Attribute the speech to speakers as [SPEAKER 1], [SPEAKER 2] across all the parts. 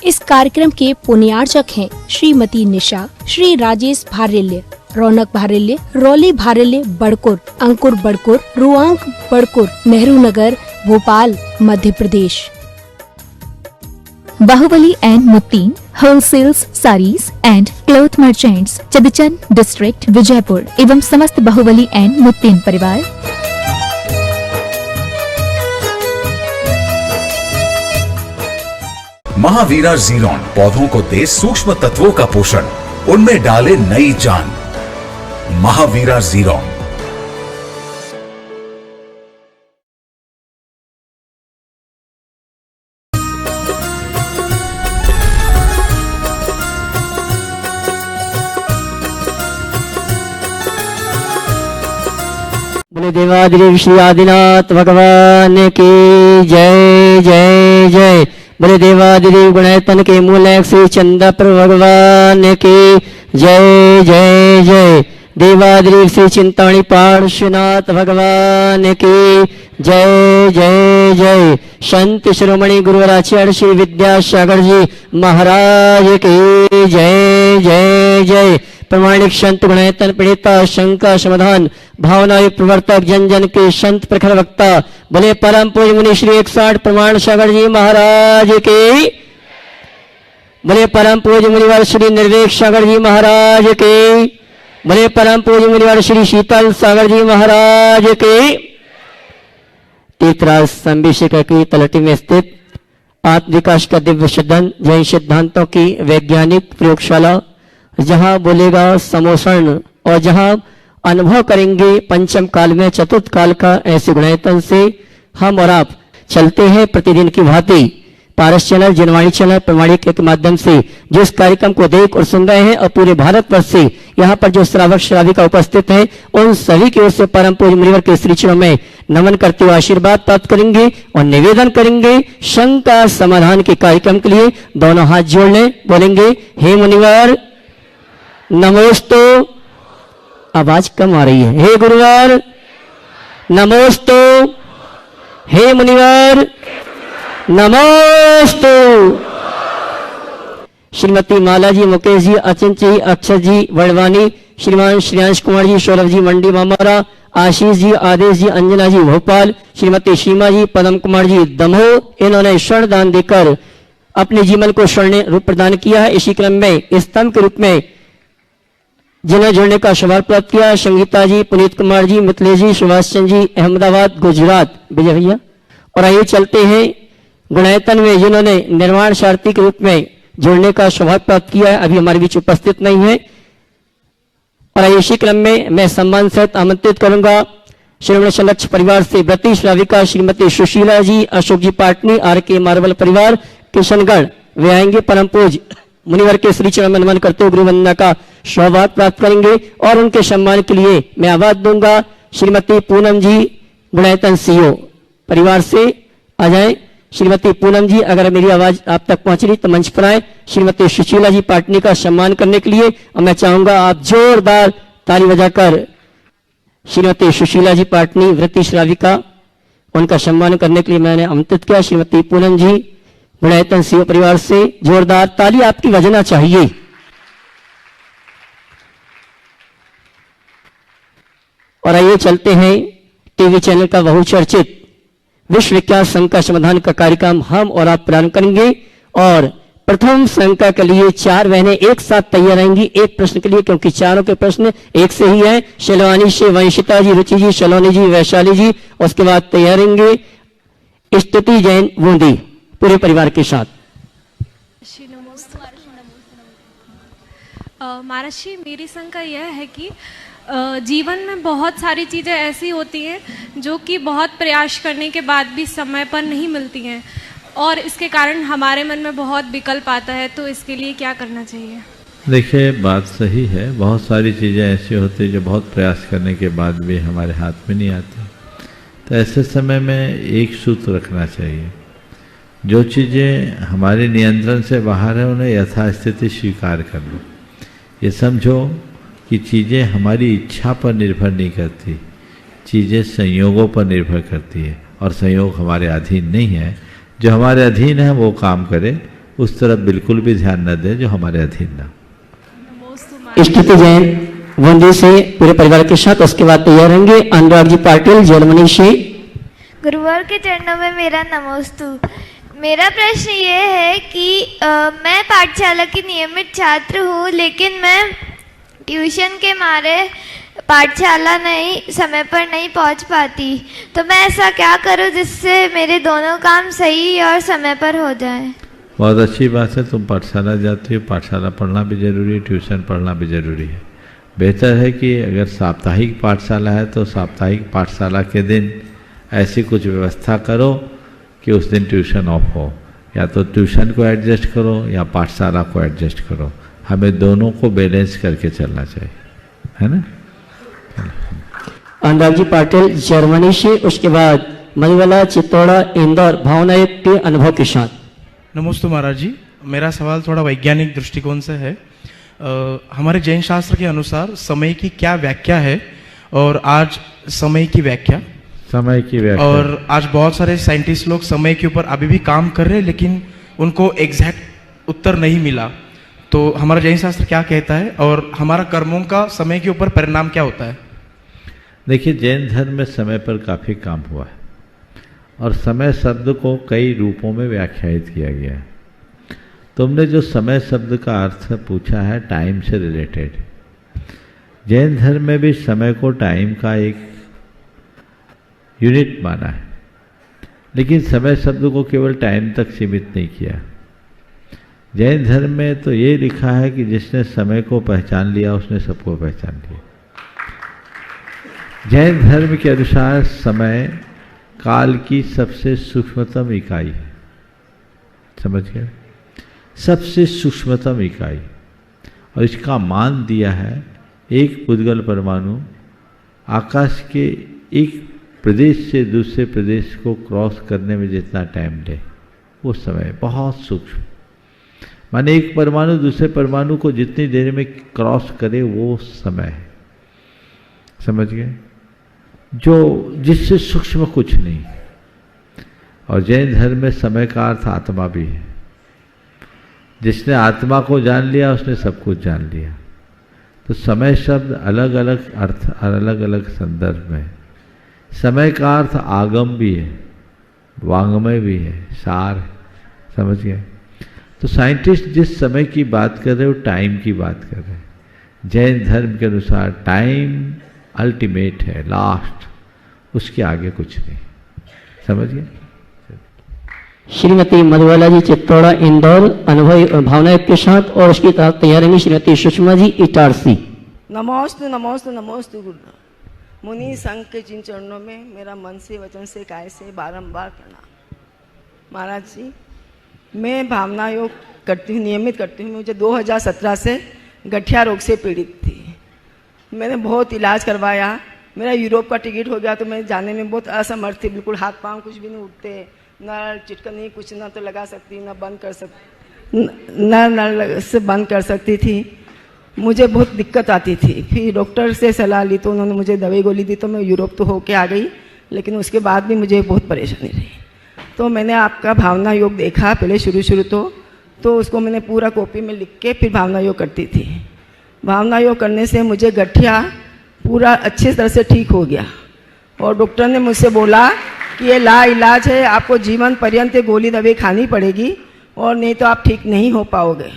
[SPEAKER 1] इस कार्यक्रम के पुण्यार्चक हैं Shrimati Nisha, Shri Rajesh Bharelya, Raunak Bharelya, Rauli Bharelya Badkur, Ankur Badkur, Ruank Badkur, Nehru Nagar, Bhopal, Madhya Pradesh.
[SPEAKER 2] Bahubali and Muttin wholesales saris and cloth merchants, Chadchan district, Vijaypur एवं समस्त बाहुबली एंड मुत्तीन परिवार।
[SPEAKER 3] महावीरा ज़ीरोन पौधों को दे सूक्ष्म तत्वों का पोषण, उनमें डाले नई जान। महावीरा ज़ीरोन।
[SPEAKER 4] बोले देवादिदेव श्री आदिनाथ भगवान की जय जय जय। बोले देवादिदेव गणायतन के मूल श्री चंद्रप्र भगवान की जय जय जय। देवादिदेव श्री चिंतामणि पार्श्वनाथ भगवान की जय जय जय। संत शिरोमणि गुरुवराचार्य श्री विद्यासागर जी महाराज की जय जय जय। प्रमाणिक संत गुणायतन पीड़िता शंका समाधान भावना प्रवर्तक जन जन के संत प्रखर वक्ता भले परम पूज्य मुनि श्री 160 प्रमाण सागर जी महाराज के, भले परम पूज्य मुनिवर श्री निर्वेक सागर जी महाराज के, भले परम पूज्य मुनिवर श्री शीतल सागर जी महाराज के। तीर्थराज संबिशिका की तलहटी में स्थित आत्मविकास का दिव्य सदन जैन सिद्धांतों की वैज्ञानिक प्रयोगशाला, जहां बोलेगा समोषण और जहां अनुभव करेंगे पंचम काल में चतुर्थ काल का, ऐसे गुणायतन से हम और आप चलते हैं प्रतिदिन की भांति। पारस चैनल, जनवाणी चैनल, प्रमाणिक के माध्यम से जिस कार्यक्रम को देख और सुन रहे हैं और पूरे भारतवर्ष से यहाँ पर जो श्रावक श्राविका उपस्थित हैं, उन सभी की ओर से परम पूज्य मुनिवर के श्री चरणों में नमन करते हुए आशीर्वाद प्राप्त करेंगे और निवेदन करेंगे शंका समाधान के कार्यक्रम के लिए दोनों हाथ जोड़ लें, बोलेंगे हे मुनिवर नमोस्तु। आवाज कम आ रही है। हे गुरुवर नमोस्तु, हे मुनिवर नमोस्तु। श्रीमती माला जी, मुकेश जी, अचिंत जी, अक्षर जी, वड़वानी, श्रीमान श्रेयांश कुमार जी, सौरभ जी, मंडी मामारा, आशीष जी, आदेश जी, अंजना जी भोपाल, श्रीमती सीमा जी, पदम कुमार जी दमोह, इन्होंने स्वर्ण दान देकर अपने जीवन को स्वर्ण रूप प्रदान किया है। इसी क्रम में स्तंभ के रूप में जिन्हें जुड़ने का सौभाग्य प्राप्त किया, संगीता जी, पुनीत कुमार जी, मिथिलेश जी, सुभाष चंद्र जी, अहमदाबाद गुजरात, विजय भैया। और आइए चलते हैं गुणायतन में जिन्होंने निर्माण सारथी के रूप में जुड़ने का सौभाग्य प्राप्त किया है, अभी हमारे बीच उपस्थित नहीं है। और आइए इसी क्रम में मैं सम्मान सहित आमंत्रित करूंगा श्रीमण संरक्ष परिवार से व्रती श्राविका श्रीमती सुशीला जी, अशोक जी पाटनी, आर के मार्बल परिवार किशनगढ़, वे आएंगे। परम पूज्य मुनिवर के श्री चरण में नमन करते हुए गुरु वंदना का सौभाग्य प्राप्त करेंगे और उनके सम्मान के लिए मैं आवाज दूंगा। श्रीमती पूनम जी गुणायतन सीओ परिवार से आ जाएं। श्रीमती पूनम जी, अगर मेरी आवाज आप तक पहुंच रही तो मंच पर आए। श्रीमती सुशीला जी पाटनी का सम्मान करने के लिए और मैं चाहूंगा आप जोरदार ताली बजाकर श्रीमती सुशीला जी पाटनी व्रती श्राविका, उनका सम्मान करने के लिए मैंने आमंत्रित किया। श्रीमती पूनम जी गुणायतन सीओ परिवार से जोरदार ताली आपकी बजना चाहिए। और आइए चलते हैं टीवी चैनल का बहुचर्चित विश्व विख्यात शंका समाधान का कार्यक्रम हम और आप प्रारंभ करेंगे। और प्रथम शंका के लिए 4 बहनें एक साथ तैयार रहेंगी एक प्रश्न के लिए, क्योंकि चारों के प्रश्न एक से ही है। शेलवानी से वंशिता जी, रुचि जी, सलोनी जी, वैशाली जी, उसके बाद तैयार रहेंगे स्तुति जैन बूंदी पूरे परिवार के साथ।
[SPEAKER 5] महाराज, मेरी शंका यह है कि जीवन में बहुत सारी चीज़ें ऐसी होती हैं जो कि बहुत प्रयास करने के बाद भी समय पर नहीं मिलती हैं और इसके कारण हमारे मन में बहुत विकल्प आता है, तो इसके लिए क्या करना चाहिए?
[SPEAKER 6] देखिए, बात सही है। बहुत सारी चीज़ें ऐसी होती हैं जो बहुत प्रयास करने के बाद भी हमारे हाथ में नहीं आती। तो ऐसे समय में एक सूत्र रखना चाहिए, जो चीज़ें हमारे नियंत्रण से बाहर है उन्हें यथास्थिति स्वीकार कर लो। ये समझो कि चीज़ें हमारी इच्छा पर निर्भर नहीं करती, चीज़ें संयोगों पर निर्भर करती है और संयोग हमारे अधीन नहीं है। जो हमारे अधीन है वो काम करे उस तरफ बिल्कुल भी ध्यान न दें जो हमारे अधीन ना हो।
[SPEAKER 4] स्तुति जैन वंदी से पूरे परिवार के साथ, उसके बाद तैयार रहेंगे अनुराग जी पाटिल जर्मनी से।
[SPEAKER 7] गुरुवार के चरणों में मेरा नमोस्तु। मेरा प्रश्न ये है कि मैं पाठशाला की नियमित छात्र हूँ, लेकिन मैं ट्यूशन के मारे पाठशाला समय पर नहीं पहुँच पाती, तो मैं ऐसा क्या करूँ जिससे मेरे दोनों काम सही और समय पर हो जाए।
[SPEAKER 6] बहुत अच्छी बात है, तुम पाठशाला जाती हो, पाठशाला पढ़ना भी जरूरी है, ट्यूशन पढ़ना भी जरूरी है। बेहतर है कि अगर साप्ताहिक पाठशाला है तो साप्ताहिक पाठशाला के दिन ऐसी कुछ व्यवस्था करो कि उस दिन ट्यूशन ऑफ हो, या तो ट्यूशन को एडजस्ट करो या पाठशाला को एडजस्ट करो। हमें दोनों को बैलेंस करके चलना चाहिए, है ना।
[SPEAKER 4] अनुराग जी पाटिल जर्मनी से, उसके बाद मधुबाला चित्तौड़ा इंदौर भावना के अनुभव के साथ।
[SPEAKER 8] नमस्ते महाराज जी, मेरा सवाल थोड़ा वैज्ञानिक दृष्टिकोण से है। हमारे जैन शास्त्र के अनुसार समय की क्या व्याख्या है, और आज समय की व्याख्या और आज बहुत सारे साइंटिस्ट लोग समय के ऊपर अभी भी काम कर रहे हैं, लेकिन उनको एग्जैक्ट उत्तर नहीं मिला। तो हमारा जैन शास्त्र क्या कहता है, और हमारा कर्मों का समय के ऊपर परिणाम क्या होता है।
[SPEAKER 6] देखिए, जैन धर्म में समय पर काफ़ी काम हुआ है, और समय शब्द को कई रूपों में व्याख्यायित किया गया है। तुमने जो समय शब्द का अर्थ पूछा है टाइम से रिलेटेड, जैन धर्म में भी समय को टाइम का एक यूनिट माना है, लेकिन समय शब्द को केवल टाइम तक सीमित नहीं किया। जैन धर्म में तो ये लिखा है कि जिसने समय को पहचान लिया उसने सबको पहचान लिया। जैन धर्म के अनुसार समय काल की सबसे सूक्ष्मतम इकाई है, समझ गए, सबसे सूक्ष्मतम इकाई, और इसका मान दिया है एक पुद्गल परमाणु आकाश के एक प्रदेश से दूसरे प्रदेश को क्रॉस करने में जितना टाइम ले, वो समय बहुत सूक्ष्म, माने एक परमाणु दूसरे परमाणु को जितनी देर में क्रॉस करे वो समय है, समझ गए, जो जिससे सूक्ष्म कुछ नहीं। और जैन धर्म में समय का अर्थ आत्मा भी है। जिसने आत्मा को जान लिया उसने सब कुछ जान लिया। तो समय शब्द अलग अलग अर्थ और अलग अलग संदर्भ में। समय का अर्थ आगम भी है, वांग्मय भी है, सार है, समझ गए। तो साइंटिस्ट जिस समय की बात कर रहे हो टाइम की बात कर रहे हैं। जैन धर्म के अनुसार टाइम अल्टीमेट है, लास्ट, उसके आगे कुछ नहीं, समझ गए।
[SPEAKER 4] श्रीमती मधुबाला जी चित्तौड़ा इंदौर अनुभव भावना के साथ, और उसकी तैयारी में श्रीमती सुषमा जी इटारसी।
[SPEAKER 9] नमोस्तु नमोस्तु नमोस्तु गुरु मुनि संघ के जिन चरणों में मेरा मन से वचन से काय से बारंबार प्रणाम। महाराज जी, मैं भावना योग करती हूँ, नियमित करती हूँ। मुझे 2017 से गठिया रोग से पीड़ित थी। मैंने बहुत इलाज करवाया, मेरा यूरोप का टिकट हो गया, तो मैं जाने में बहुत असमर्थ थी, बिल्कुल हाथ पांव कुछ भी नहीं उठते, न चिटकन नहीं, कुछ ना तो लगा सकती, न बंद कर सकती, न से बंद कर सकती थी। मुझे बहुत दिक्कत आती थी। फिर डॉक्टर से सलाह ली तो उन्होंने मुझे दवाई गोली दी, तो मैं यूरोप तो होके आ गई, लेकिन उसके बाद भी मुझे बहुत परेशानी रही। तो मैंने आपका भावना योग देखा पहले शुरू तो उसको मैंने पूरा कॉपी में लिख के फिर भावना योग करती थी। भावना योग करने से मुझे गठिया पूरा अच्छी तरह से ठीक हो गया, और डॉक्टर ने मुझसे बोला कि ये लाइलाज है, आपको जीवन पर्यंत गोली दवाई खानी पड़ेगी, और नहीं तो आप ठीक नहीं हो पाओगे।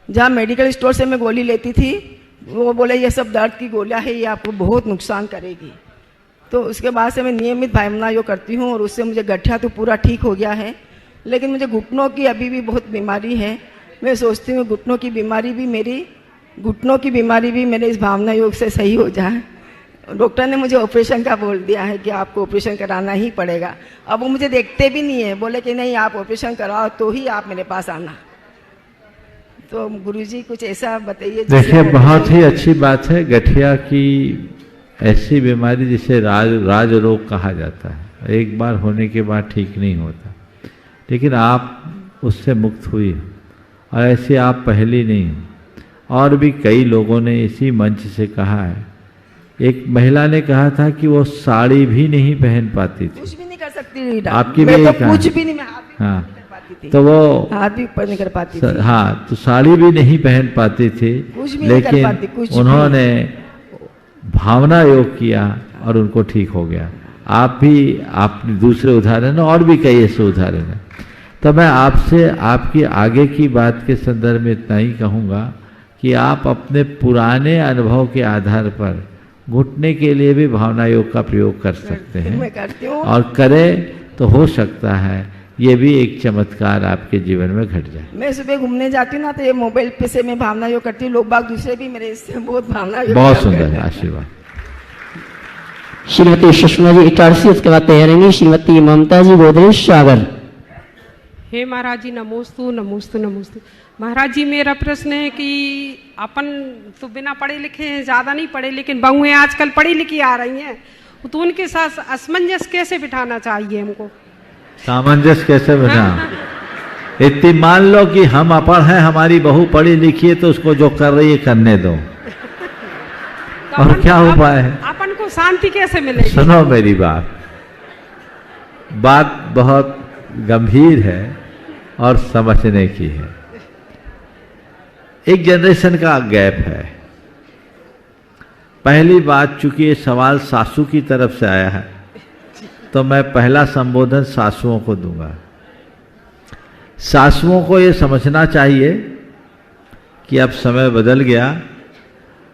[SPEAKER 9] जहाँ मेडिकल स्टोर से मैं गोली लेती थी, वो बोले ये सब दर्द की गोलियाँ है, ये आपको बहुत नुकसान करेगी। तो उसके बाद से मैं नियमित भावना योग करती हूँ, और उससे मुझे गठिया तो पूरा ठीक हो गया है, लेकिन मुझे घुटनों की अभी भी बहुत बीमारी है। मैं सोचती हूँ घुटनों की बीमारी भी मेरे इस भावना योग से सही हो जाए। डॉक्टर ने मुझे ऑपरेशन का बोल दिया है कि आपको ऑपरेशन कराना ही पड़ेगा। अब वो मुझे देखते भी नहीं है, बोले कि नहीं आप ऑपरेशन कराओ तो ही आप मेरे पास आना। तो गुरुजी कुछ ऐसा बताइए।
[SPEAKER 6] देखिए, बहुत ही अच्छी बात है। गठिया की ऐसी बीमारी जिसे राज रोग कहा जाता है, एक बार होने के बाद ठीक नहीं होता, लेकिन आप उससे मुक्त हुई, और ऐसे आप पहली नहीं हो। और भी कई लोगों ने इसी मंच से कहा है। एक महिला ने कहा था कि वो साड़ी भी नहीं पहन पाती थी,
[SPEAKER 9] कुछ भी नहीं कर सकती,
[SPEAKER 6] आपकी
[SPEAKER 9] मैं
[SPEAKER 6] भी
[SPEAKER 9] तो कुछ भी नहीं, मैं
[SPEAKER 6] हाँ,
[SPEAKER 9] पाती थी,
[SPEAKER 6] तो वो
[SPEAKER 9] हाथ भी ऊपर नहीं कर पाती थी।
[SPEAKER 6] हाँ, तो साड़ी भी नहीं पहन पाती थी,
[SPEAKER 9] कुछ भी नहीं कर पाती,
[SPEAKER 6] लेकिन
[SPEAKER 9] कुछ भी।
[SPEAKER 6] उन्होंने भावना योग किया और उनको ठीक हो गया। आप भी, आप दूसरे उदाहरण और भी कई ऐसे उदाहरण हैं। तो मैं आपसे आपकी आगे की बात के संदर्भ में इतना ही कहूँगा कि आप अपने पुराने अनुभव के आधार पर घुटने के लिए भी भावना योग का प्रयोग कर सकते
[SPEAKER 9] मैं
[SPEAKER 6] हैं,
[SPEAKER 9] करती हूँ।
[SPEAKER 6] और करें तो हो सकता है ये भी एक चमत्कार आपके जीवन में घट जाए।
[SPEAKER 9] मैं सुबह घूमने जाती हूँ ना, तो ये मोबाइल पे से मैं भावना योग करती हूँ, लोग बाग दूसरे भी मेरे इससे बहुत भावना योग
[SPEAKER 6] बहुत
[SPEAKER 9] करते
[SPEAKER 6] सुंदर
[SPEAKER 9] हैं।
[SPEAKER 6] आशीर्वाद।
[SPEAKER 4] श्रीमती सुषमा जी इटारसी, उसके बाद तैयार रहेंगी श्रीमती ममता जी गोदरेज सागर।
[SPEAKER 10] हे महाराज जी, नमोस्तु नमोस्तु नमोस्तु। महाराज जी, मेरा प्रश्न है कि अपन तो बिना पढ़े लिखे हैं, ज़्यादा नहीं पढ़े, लेकिन बहुएं आजकल पढ़ी लिखी आ रही हैं, तो उनके साथ असमंजस कैसे बिठाना चाहिए हमको?
[SPEAKER 6] सामंजस्य कैसे बना? इतनी मान लो कि हम अपढ़ हैं, हमारी बहू पढ़ी लिखी है, तो उसको जो कर रही है करने दो।
[SPEAKER 10] तो
[SPEAKER 6] और क्या उपाय है?
[SPEAKER 10] अपन को शांति कैसे मिलेगी?
[SPEAKER 6] सुनो मेरी बात बहुत गंभीर है और समझने की है। एक जनरेशन का गैप है। पहली बात, चूंकि ये सवाल सासू की तरफ से आया है, तो मैं पहला संबोधन सासुओं को दूंगा। सासुओं को ये समझना चाहिए कि अब समय बदल गया।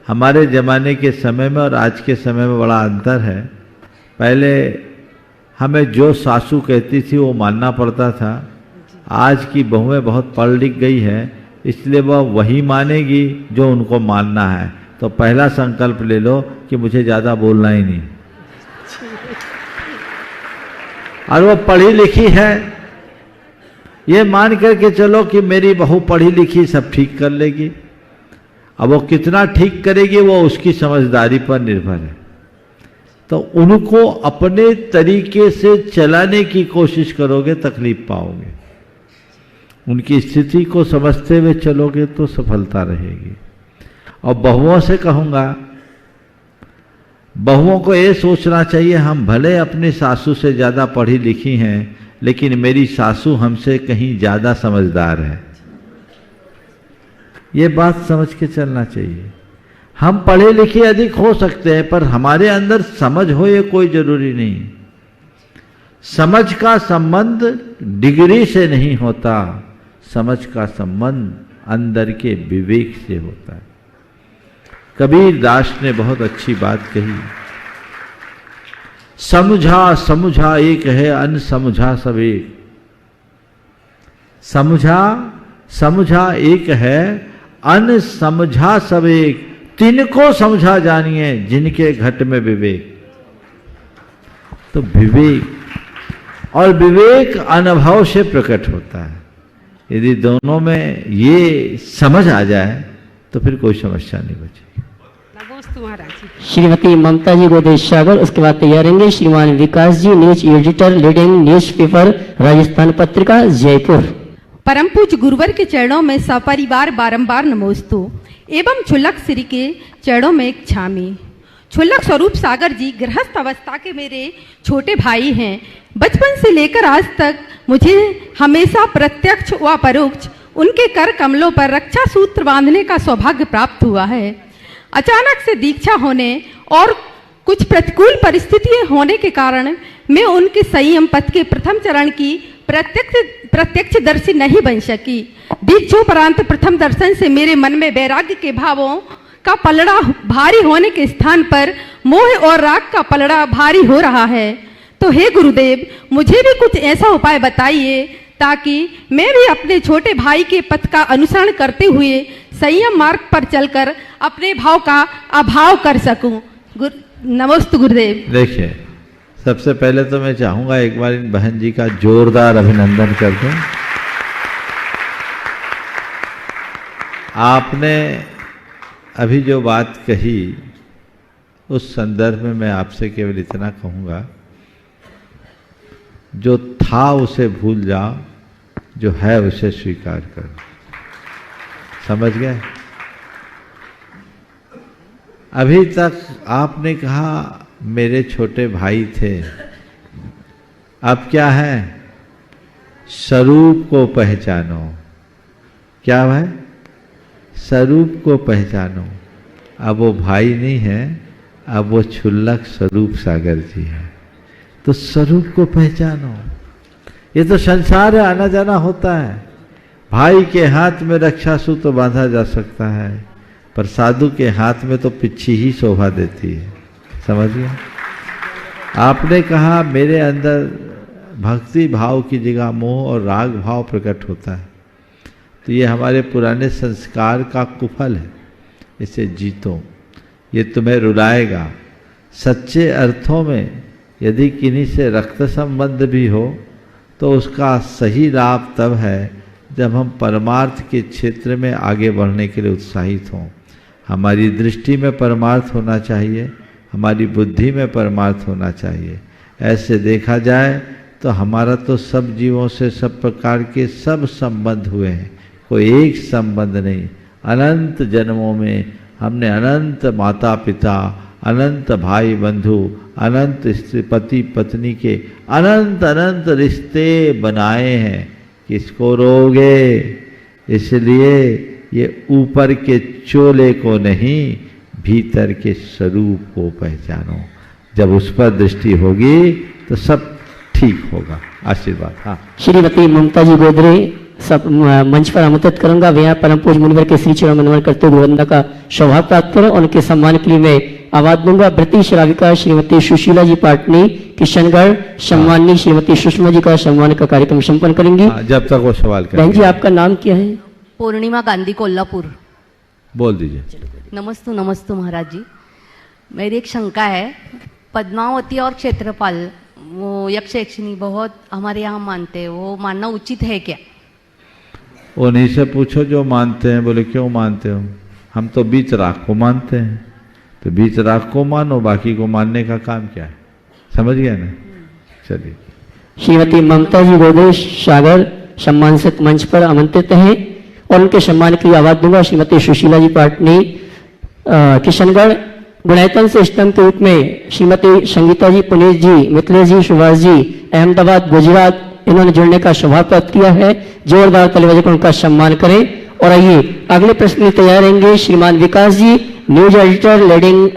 [SPEAKER 6] हमारे ज़माने के समय में और आज के समय में बड़ा अंतर है। पहले हमें जो सासू कहती थी वो मानना पड़ता था। आज की बहुएं बहुत पढ़ लिख गई है, इसलिए वह वही मानेगी जो उनको मानना है। तो पहला संकल्प ले लो कि मुझे ज़्यादा बोलना ही नहीं। और वो पढ़ी लिखी है, ये मान करके चलो कि मेरी बहू पढ़ी लिखी, सब ठीक कर लेगी। अब वो कितना ठीक करेगी वो उसकी समझदारी पर निर्भर है। तो उनको अपने तरीके से चलाने की कोशिश करोगे, तकलीफ पाओगे। उनकी स्थिति को समझते हुए चलोगे तो सफलता रहेगी। और बहुओं से कहूँगा, बहुओं को ये सोचना चाहिए, हम भले अपनी सासू से ज़्यादा पढ़ी लिखी हैं, लेकिन मेरी सासू हमसे कहीं ज़्यादा समझदार है। ये बात समझ के चलना चाहिए। हम पढ़े लिखे अधिक हो सकते हैं, पर हमारे अंदर समझ हो ये कोई जरूरी नहीं। समझ का संबंध डिग्री से नहीं होता, समझ का संबंध अंदर के विवेक से होता है। कबीर दास ने बहुत अच्छी बात कही, समझा समझा एक है, अनसमझा सब एक। समझा समझा एक है, अनसमझा सब एक। तिनको समझा जानिए जिनके घट में विवेक। तो विवेक और विवेक अनुभव से प्रकट होता है। यदि दोनों में ये समझ आ जाए तो फिर कोई समस्या नहीं बचेगी।
[SPEAKER 4] श्रीमती ममता जी गोदरेज सागर, उसके बाद तैयार रहेंगे Shriman Vikas ji, news editor, leading newspaper Rajasthan Patrika Jaipur.
[SPEAKER 11] परम पूज्य गुरुवर के चरणों में सपरिवार बारंबार नमोस्तु एवं छुल्लक श्री के चरणों में एक छामी। छुल्लक स्वरूप सागर जी गृहस्थ अवस्था के मेरे छोटे भाई हैं। बचपन से लेकर आज तक मुझे हमेशा प्रत्यक्ष व परोक्ष उनके कर कमलों पर रक्षा सूत्र बांधने का सौभाग्य प्राप्त हुआ है। अचानक से दीक्षा होने और कुछ प्रतिकूल परिस्थितियां होने के कारण मैं उनके संयम पथ के प्रथम चरण की प्रत्यक्षदर्शी नहीं बन सकी। दीक्षोपरांत प्रथम दर्शन से मेरे मन में वैराग्य के भावों का पलड़ा भारी होने के स्थान पर मोह और राग का पलड़ा भारी हो रहा है। तो हे गुरुदेव, मुझे भी कुछ ऐसा उपाय बताइए ताकि मैं भी अपने छोटे भाई के पथ का अनुसरण करते हुए संयम मार्ग पर चलकर अपने भाव का अभाव कर सकूं। नमस्ते गुरुदेव।
[SPEAKER 6] देखिए, सबसे पहले तो मैं चाहूंगा एक बार इन बहन जी का जोरदार अभिनंदन कर दूं। आपने अभी जो बात कही उस संदर्भ में मैं आपसे केवल इतना कहूंगा, जो था उसे भूल जाओ, जो है उसे स्वीकार करो। समझ गए? अभी तक आपने कहा मेरे छोटे भाई थे, अब क्या है? स्वरूप को पहचानो। क्या भाई? स्वरूप को पहचानो। अब वो भाई नहीं है, अब वो क्षुल्लक स्वरूप सागर जी है। तो स्वरूप को पहचानो। ये तो संसार है, आना जाना होता है। भाई के हाथ में रक्षासूत्र बांधा जा सकता है, पर साधु के हाथ में तो पिच्छी ही शोभा देती है। समझ गए? आपने कहा मेरे अंदर भक्ति भाव की जगह मोह और राग भाव प्रकट होता है, तो ये हमारे पुराने संस्कार का कुफल है। इसे जीतो, ये तुम्हें रुलाएगा। सच्चे अर्थों में यदि किन्हीं से रक्त संबंध भी हो तो उसका सही लाभ तब है जब हम परमार्थ के क्षेत्र में आगे बढ़ने के लिए उत्साहित हों। हमारी दृष्टि में परमार्थ होना चाहिए, हमारी बुद्धि में परमार्थ होना चाहिए। ऐसे देखा जाए तो हमारा तो सब जीवों से सब प्रकार के सब संबंध हुए हैं, कोई एक संबंध नहीं। अनंत जन्मों में हमने अनंत माता पिता, अनंत भाई बंधु, अनंत स्त्री पति पत्नी के अनंत अनंत रिश्ते बनाए हैं। किसको रोगे? इसलिए ये ऊपर के चोले को नहीं, भीतर के स्वरूप को पहचानो। जब उस पर दृष्टि होगी तो सब ठीक होगा। आशीर्वाद। हाँ,
[SPEAKER 4] श्रीमती ममता जी गोदरे सब मंच पर आमंत्रित करूंगा। वे यहाँ परम पूज्य मुनिवर के श्री चरण मनन करते हुए वंदना का सौभाग्य प्राप्त करें। उनके सम्मान के लिए मैं आवाज दूंगा। वृत्ति श्राविका श्रीमती सुशीला जी पाटनी किशनगढ़, सम्माननीय श्रीमती सुषमा जी का सम्मान का कार्यक्रम संपन्न करेंगी।
[SPEAKER 6] जब तक वो सवाल करेंगे।
[SPEAKER 4] बहन जी, आपका नाम क्या है?
[SPEAKER 12] पूर्णिमा गांधी, कोल्हापुर।
[SPEAKER 6] बोल दीजिए।
[SPEAKER 12] नमस्तु नमस्तु महाराज जी। मेरी एक शंका है, पद्मावती और क्षेत्रपाल वो यक्ष यक्षिणी बहुत हमारे यहाँ मानते हैं, वो मानना उचित है क्या?
[SPEAKER 6] उन्हीं से पूछो जो मानते हैं। बोले क्यों मानते हो? हम तो बीच राख को मानते हैं। तो बीच राख को मानो, बाकी को मानने का काम क्या है? समझ गया ना? चलिए।
[SPEAKER 4] श्रीमती ममता जी गोदरे सागर सम्मान से मंच पर आमंत्रित हैं और उनके सम्मान के लिए आवाज दूंगा। श्रीमती सुशीला जी पाटनी किशनगढ़, गुणायतन से स्तंभ के रूप में श्रीमती संगीता जी पुनीत जी, मिथिलेश जी, सुभाष जी अहमदाबाद गुजरात, इन्होंने जुड़ने का सौभाग्य प्राप्त किया है। जोरदार ताली बजाकर उनका सम्मान करें। और आइए अगले प्रश्न में तैयार रहेंगे Shriman Vikas ji, news editor,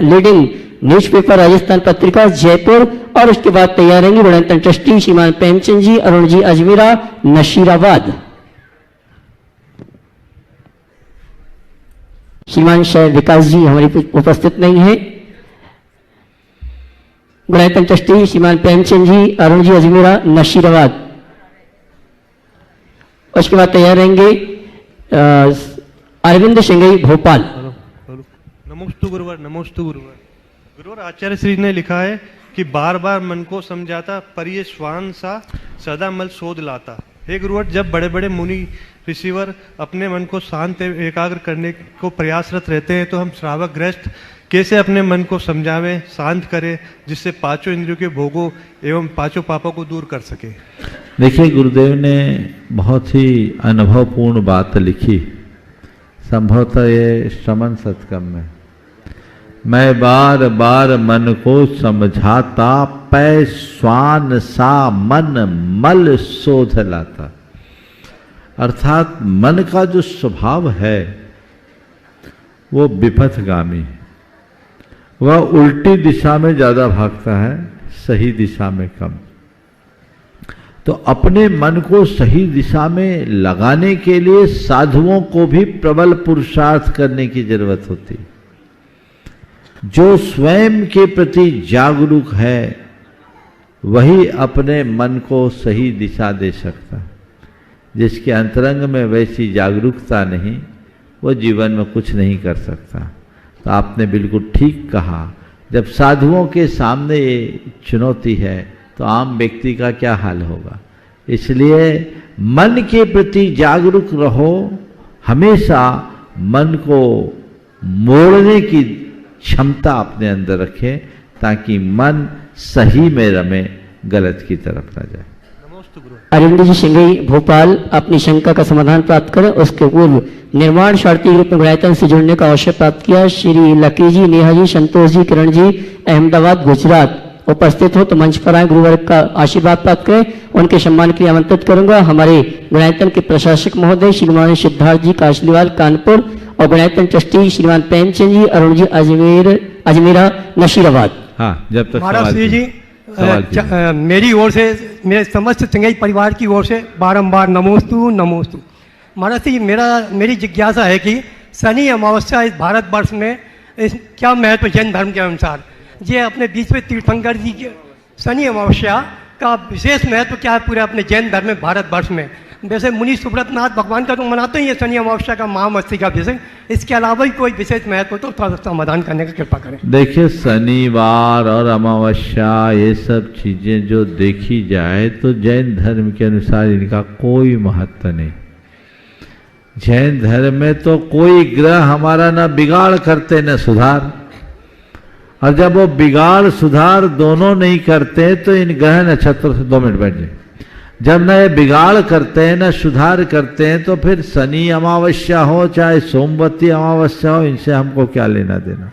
[SPEAKER 4] leading newspaper Rajasthan Patrika Jaipur. और उसके बाद तैयार रहेंगे गुणायतन ट्रस्टी श्रीमान प्रेमचंद जी, अरुण जी अजमेरा, नशीराबाद। श्रीमान शायद विकास जी हमारी उपस्थित नहीं है। गुणायतन ट्रस्टी श्रीमान प्रेमचंद जी, अरुण जी अजमेरा, नशीराबाद। उसके बाद तैयार रहेंगे अरविंद सिंघई, भोपाल।
[SPEAKER 13] नमोस्तु गुरुवर, नमोस्तु गुरुवर। गुरुवर, आचार्य श्री ने लिखा है कि बार बार मन को समझाता, पर ये श्वान सा सदा मल शोध लाता। हे गुरुवर, जब बड़े बड़े मुनि ऋषिवर अपने मन को शांत एकाग्र करने को प्रयासरत रहते हैं, तो हम श्रावक ग्रस्त कैसे अपने मन को समझावें, शांत करें, जिससे पांचों इंद्रियों के भोगों एवं पांचों पापों को दूर कर सके?
[SPEAKER 6] देखिए, गुरुदेव ने बहुत ही अनुभवपूर्ण बात लिखी। संभवतः ये श्रमण सत्कम में, मैं बार बार मन को समझाता, पै स्वान सा मन मल शोध लाता। अर्थात मन का जो स्वभाव है वो विपथगामी है। वह उल्टी दिशा में ज्यादा भागता है, सही दिशा में कम। तो अपने मन को सही दिशा में लगाने के लिए साधुओं को भी प्रबल पुरुषार्थ करने की जरूरत होती है। जो स्वयं के प्रति जागरूक है वही अपने मन को सही दिशा दे सकता है। जिसके अंतरंग में वैसी जागरूकता नहीं, वो जीवन में कुछ नहीं कर सकता। तो आपने बिल्कुल ठीक कहा, जब साधुओं के सामने ये चुनौती है तो आम व्यक्ति का क्या हाल होगा। इसलिए मन के प्रति जागरूक रहो, हमेशा मन को मोड़ने की क्षमता अपने अंदर रखें, ताकि मन सही में रमे, गलत की तरफ न जाए।
[SPEAKER 4] अरविंद जी सिंघई, भोपाल, अपनी शंका का समाधान प्राप्त करें। उसके पूर्व निर्माण शारदी ग्रुप में गुणायतन से जुड़ने का अवसर प्राप्त किया श्री लकी जी, नेहा जी, संतोष जी, किरण जी, अहमदाबाद गुजरात। उपस्थित हो तो मंच पर आए, गुरुवर का आशीर्वाद प्राप्त करें। उनके सम्मान के लिए आमंत्रित करूंगा हमारे गुणायतन के प्रशासक महोदय श्रीमान सिद्धार्थ जी काशलीवाल कानपुर और गुणायतन ट्रस्टी श्रीमान प्रेमचंद जी, अरुण जी अजमेरा नशीराबाद।
[SPEAKER 6] हाँ, जब तक
[SPEAKER 14] महाराज श्री जी मेरी ओर से, मेरे समस्त चंगई परिवार की ओर से बारंबार नमोस्तु नमोस्तु। महाराज जी मेरी जिज्ञासा है कि शनि अमावस्या इस भारतवर्ष में क्या महत्व जैन धर्म के अनुसार, ये अपने बीच में तीर्थंकर जी के शनि अमावस्या का विशेष महत्व क्या है पूरे अपने जैन धर्म में भारतवर्ष में? वैसे मुनि सुब्रतनाथ भगवान का तो मनाते ही है शनि अमावस्या का महामस्ती का विषय, इसके अलावा ही कोई विशेष महत्व तो थोड़ा समाधान करने का कृपा करें।
[SPEAKER 6] देखिए, शनिवार और अमावस्या ये सब चीजें जो देखी जाए तो जैन धर्म के अनुसार इनका कोई महत्व नहीं। जैन धर्म में तो कोई ग्रह हमारा न बिगाड़ करते न सुधार, और जब वो बिगाड़ सुधार दोनों नहीं करते तो इन ग्रह नक्षत्र से 2 मिनट बैठ जाए, जब न ये बिगाड़ करते हैं न सुधार करते हैं तो फिर शनि अमावस्या हो चाहे सोमवती अमावस्या हो, इनसे हमको क्या लेना देना।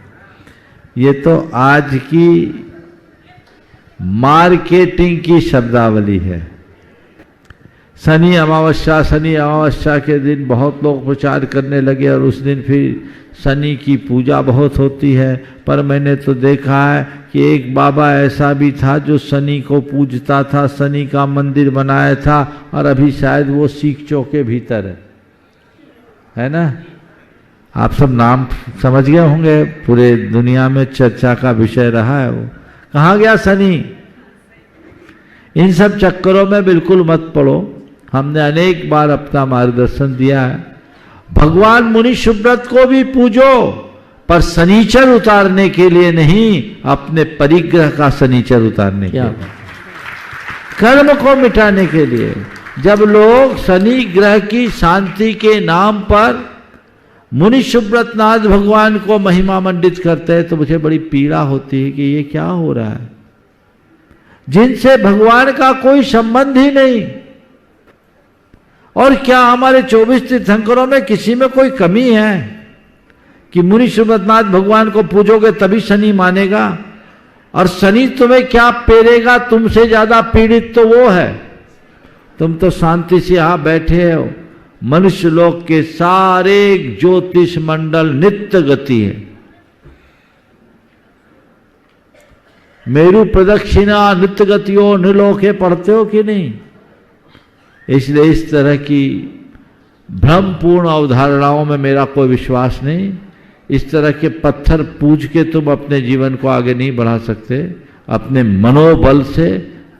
[SPEAKER 6] ये तो आज की मार्केटिंग की शब्दावली है। शनि अमावस्या के दिन बहुत लोग प्रचार करने लगे और उस दिन फिर शनि की पूजा बहुत होती है। पर मैंने तो देखा है कि एक बाबा ऐसा भी था जो शनि को पूजता था, शनि का मंदिर बनाया था, और अभी शायद वो सीखचों के भीतर है ना। आप सब नाम समझ गए होंगे, पूरे दुनिया में चर्चा का विषय रहा है। वो कहाँ गया शनि? इन सब चक्करों में बिल्कुल मत पड़ो। हमने अनेक बार अपना मार्गदर्शन दिया है। भगवान मुनि सुब्रत को भी पूजो, पर शनिचर उतारने के लिए नहीं, अपने परिग्रह का शनिचर उतारने के लिए, कर्म को मिटाने के लिए। जब लोग शनि ग्रह की शांति के नाम पर मुनि सुब्रतनाथ भगवान को महिमा मंडित करते हैं तो मुझे बड़ी पीड़ा होती है कि ये क्या हो रहा है, जिनसे भगवान का कोई संबंध ही नहीं। और क्या हमारे 24 तीर्थंकरों में किसी में कोई कमी है कि मुनि सुब्रतनाथ भगवान को पूजोगे तभी शनि मानेगा? और शनि तुम्हें क्या पेरेगा? तुमसे ज्यादा पीड़ित तो वो है। तुम तो शांति से यहां बैठे हो। मनुष्य लोक के सारे ज्योतिष मंडल नित्य गति है। मेरु प्रदक्षिणा नित्य गतियों निलोके पढ़ते हो कि नहीं? इसलिए इस तरह की भ्रमपूर्ण अवधारणाओं में मेरा कोई विश्वास नहीं। इस तरह के पत्थर पूज के तुम अपने जीवन को आगे नहीं बढ़ा सकते। अपने मनोबल से,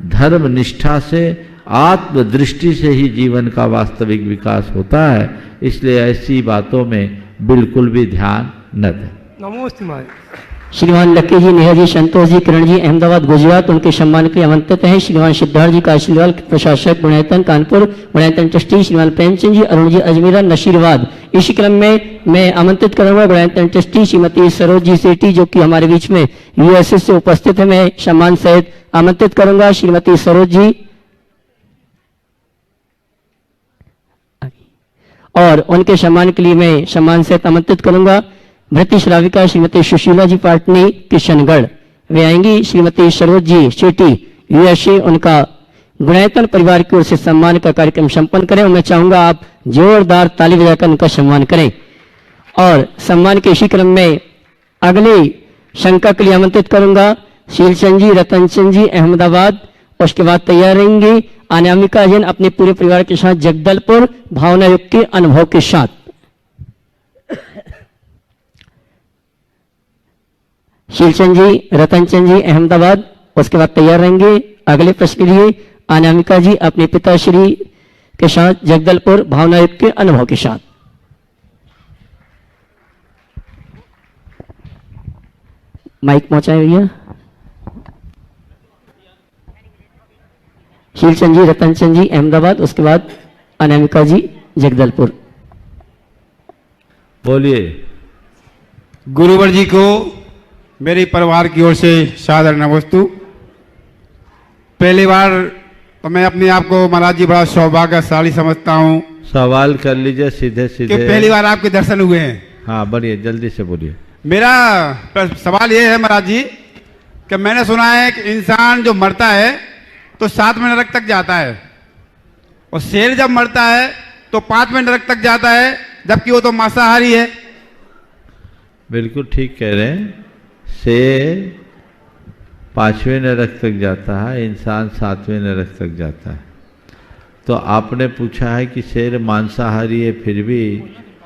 [SPEAKER 6] धर्म निष्ठा से, आत्मदृष्टि से ही जीवन का वास्तविक विकास होता है। इसलिए ऐसी बातों में बिल्कुल भी ध्यान न दें।
[SPEAKER 14] नमोस्ते।
[SPEAKER 4] श्रीमान लक्की जी, नेहा जी, संतोष जी, किरण जी, अहमदाबाद गुजरात, उनके सम्मान के लिए आमंत्रित हैं श्रीमान सिद्धार्थ जी काशीलाल, प्रशासक गुणायतन कानपुर, गुणायतन ट्रस्टी श्रीमान प्रेमचंद जी, अरुण जी अजमेरा नशीराबाद। इसी क्रम में मैं आमंत्रित करूंगा गुणायतन ट्रस्टी श्रीमती सरोज जी सेठी जो कि हमारे बीच में यूएसए से उपस्थित है। मैं सम्मान सहित आमंत्रित करूंगा श्रीमती सरोज जी, और उनके सम्मान के लिए मैं सम्मान सहित आमंत्रित करूंगा भृति श्राविका श्रीमती सुशीला जी पाटनी किशनगढ़। वे आएंगी श्रीमती सरोज जी शेट्टी यूएसए। उनका गुणायतन परिवार की ओर से सम्मान का कार्यक्रम संपन्न करें और मैं चाहूंगा आप जोरदार ताली बजाकर उनका सम्मान करें। और सम्मान के इसी क्रम में अगले शंका के लिए आमंत्रित करूंगा शीलचंद जी, रतनचंद जी, अहमदाबाद। उसके बाद तैयार रहेंगे अनामिका जैन अपने पूरे परिवार के साथ जगदलपुर, भावना युक्त के अनुभव के साथ। शीलचंद जी, रतनचंद जी, अहमदाबाद। उसके बाद तैयार रहेंगे अगले प्रश्न के लिए अनामिका जी अपने पिताश्री के साथ जगदलपुर, भावना युक्त के अनुभव के साथ। माइक पहुंचाए भैया। शीलचंद जी, रतनचंद जी, अहमदाबाद। उसके बाद अनामिका जी, जगदलपुर।
[SPEAKER 6] बोलिए।
[SPEAKER 15] गुरुवर जी को मेरे परिवार की ओर से सादर नमस्तु। पहली बार तो मैं अपने आप को महाराज जी बड़ा सौभाग्यशाली समझता हूँ।
[SPEAKER 6] सवाल कर लीजिए सीधे सीधे।
[SPEAKER 15] कि पहली बार आपके दर्शन हुए हैं।
[SPEAKER 6] हाँ, बढ़िए, जल्दी से बोलिए।
[SPEAKER 15] मेरा सवाल ये है महाराज जी कि मैंने सुना है कि इंसान जो मरता है तो 7 में नरक तक जाता है, और शेर जब मरता है तो 5 में नरक तक जाता है, जबकि वो तो मांसाहारी है।
[SPEAKER 6] बिल्कुल ठीक कह रहे हैं। शेर 5वें नरक तक जाता है, इंसान 7वें नरक तक जाता है। तो आपने पूछा है कि शेर मांसाहारी है फिर भी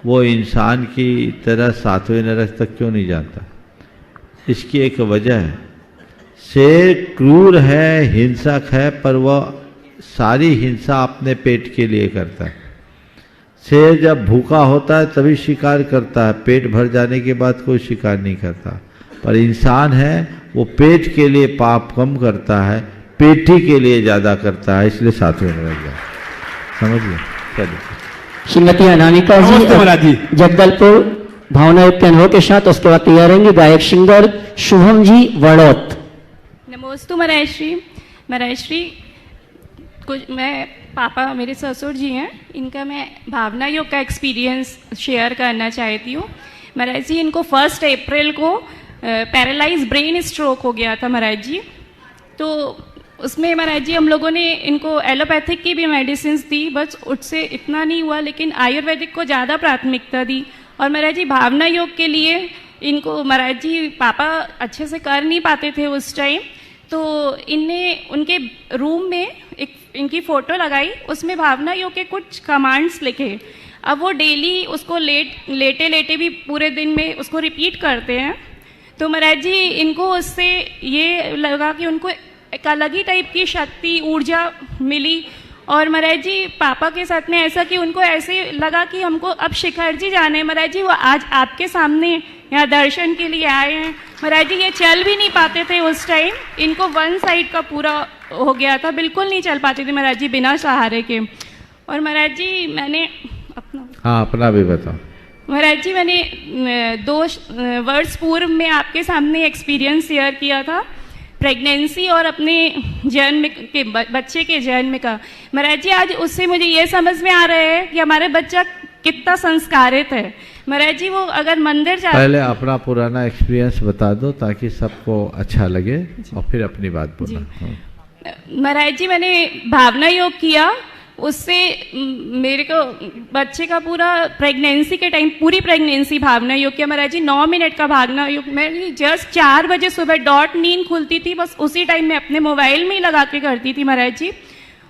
[SPEAKER 6] वो इंसान की तरह 7वें नरक तक क्यों नहीं जाता? इसकी एक वजह है। शेर क्रूर है, हिंसक है, पर वह सारी हिंसा अपने पेट के लिए करता है। शेर जब भूखा होता है तभी शिकार करता है, पेट भर जाने के बाद कोई शिकार नहीं करता। पर इंसान है वो पेट के लिए पाप कम करता है, पेटी के लिए ज़्यादा करता है, इसलिए 7वें नरक जाता है। समझिए। चलिए
[SPEAKER 4] श्रीमती अनामिका जी जगदलपुर भावना युक्त के अनुभव के साथ, उसके बाद तैयार रहेंगे गायक सिंगर शुभम जी वड़ौत।
[SPEAKER 16] नमोस्तु महाराज श्री कुछ मैं पापा मेरे ससुर जी हैं, इनका मैं भावना योग का एक्सपीरियंस शेयर करना चाहती हूँ। महाराज जी इनको 1 अप्रैल को पैरालाइज ब्रेन स्ट्रोक हो गया था महाराज जी। तो उसमें महाराज जी हम लोगों ने इनको एलोपैथिक की भी मेडिसिन दी, बस उससे इतना नहीं हुआ, लेकिन आयुर्वेदिक को ज़्यादा प्राथमिकता दी। और महाराज जी भावना योग के लिए इनको महाराज जी पापा अच्छे से कर नहीं पाते थे उस टाइम, तो इनने उनके रूम में एक इनकी फ़ोटो लगाई, उसमें भावना योग के कुछ कमांड्स लिखे। अब वो डेली उसको लेटे लेटे भी पूरे दिन में उसको रिपीट करते हैं। तो महाराज जी इनको उससे ये लगा कि उनको एक अलग ही टाइप की शक्ति ऊर्जा मिली। और महाराज जी पापा के साथ में ऐसा कि उनको ऐसे लगा कि हमको अब शिखर जी जाने हैं। महाराज जी वो आज आपके सामने यहाँ दर्शन के लिए आए हैं। महाराज जी ये चल भी नहीं पाते थे उस टाइम, इनको 1 साइड का पूरा हो गया था, बिल्कुल नहीं चल पाते थे महाराज जी बिना सहारे के। और महाराज जी मैंने
[SPEAKER 6] अपना भी बताओ।
[SPEAKER 16] महाराज जी मैंने 2 वर्ष पूर्व में आपके सामने एक्सपीरियंस शेयर किया था, प्रेगनेंसी और अपने जन्म के बच्चे के जन्म का। महाराज जी आज उससे मुझे ये समझ में आ रहा है कि हमारे बच्चा कितना संस्कारित है। महाराज जी वो अगर मंदिर जा
[SPEAKER 6] पहले अपना पुराना एक्सपीरियंस बता दो ताकि सबको अच्छा लगे और फिर अपनी बात बोलना।
[SPEAKER 16] महाराज जी मैंने भावना योग किया, उससे मेरे को बच्चे का पूरा प्रेगनेंसी के टाइम पूरी प्रेगनेंसी भावना योग किया। महाराज जी 9 मिनट का भावना योग, मेरी जस्ट 4 बजे सुबह डॉट नींद खुलती थी, बस उसी टाइम में अपने मोबाइल में ही लगा के करती थी महाराज जी।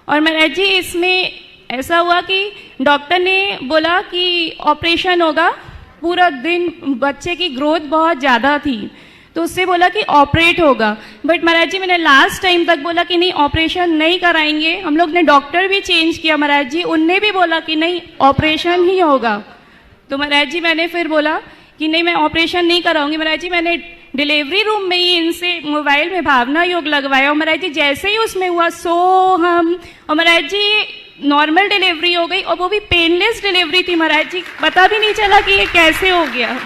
[SPEAKER 16] और महाराज जी इसमें ऐसा हुआ कि डॉक्टर ने बोला कि ऑपरेशन होगा, पूरा दिन बच्चे की ग्रोथ बहुत ज़्यादा थी तो उससे बोला कि ऑपरेट होगा। बट महाराज जी मैंने लास्ट टाइम तक बोला कि नहीं ऑपरेशन नहीं कराएंगे। हम लोग ने डॉक्टर भी चेंज किया महाराज जी, उनने भी बोला कि नहीं ऑपरेशन ही होगा। तो महाराज जी मैंने फिर बोला कि नहीं मैं ऑपरेशन नहीं कराऊंगी। महाराज जी मैंने डिलीवरी रूम में ही इनसे मोबाइल में भावना योग लगवाया और महाराज जी जैसे ही उसमें हुआ सो हम, और महाराज जी नॉर्मल डिलीवरी हो गई और वो भी पेनलेस डिलीवरी थी महाराज जी, पता भी नहीं चला कि ये कैसे हो गया।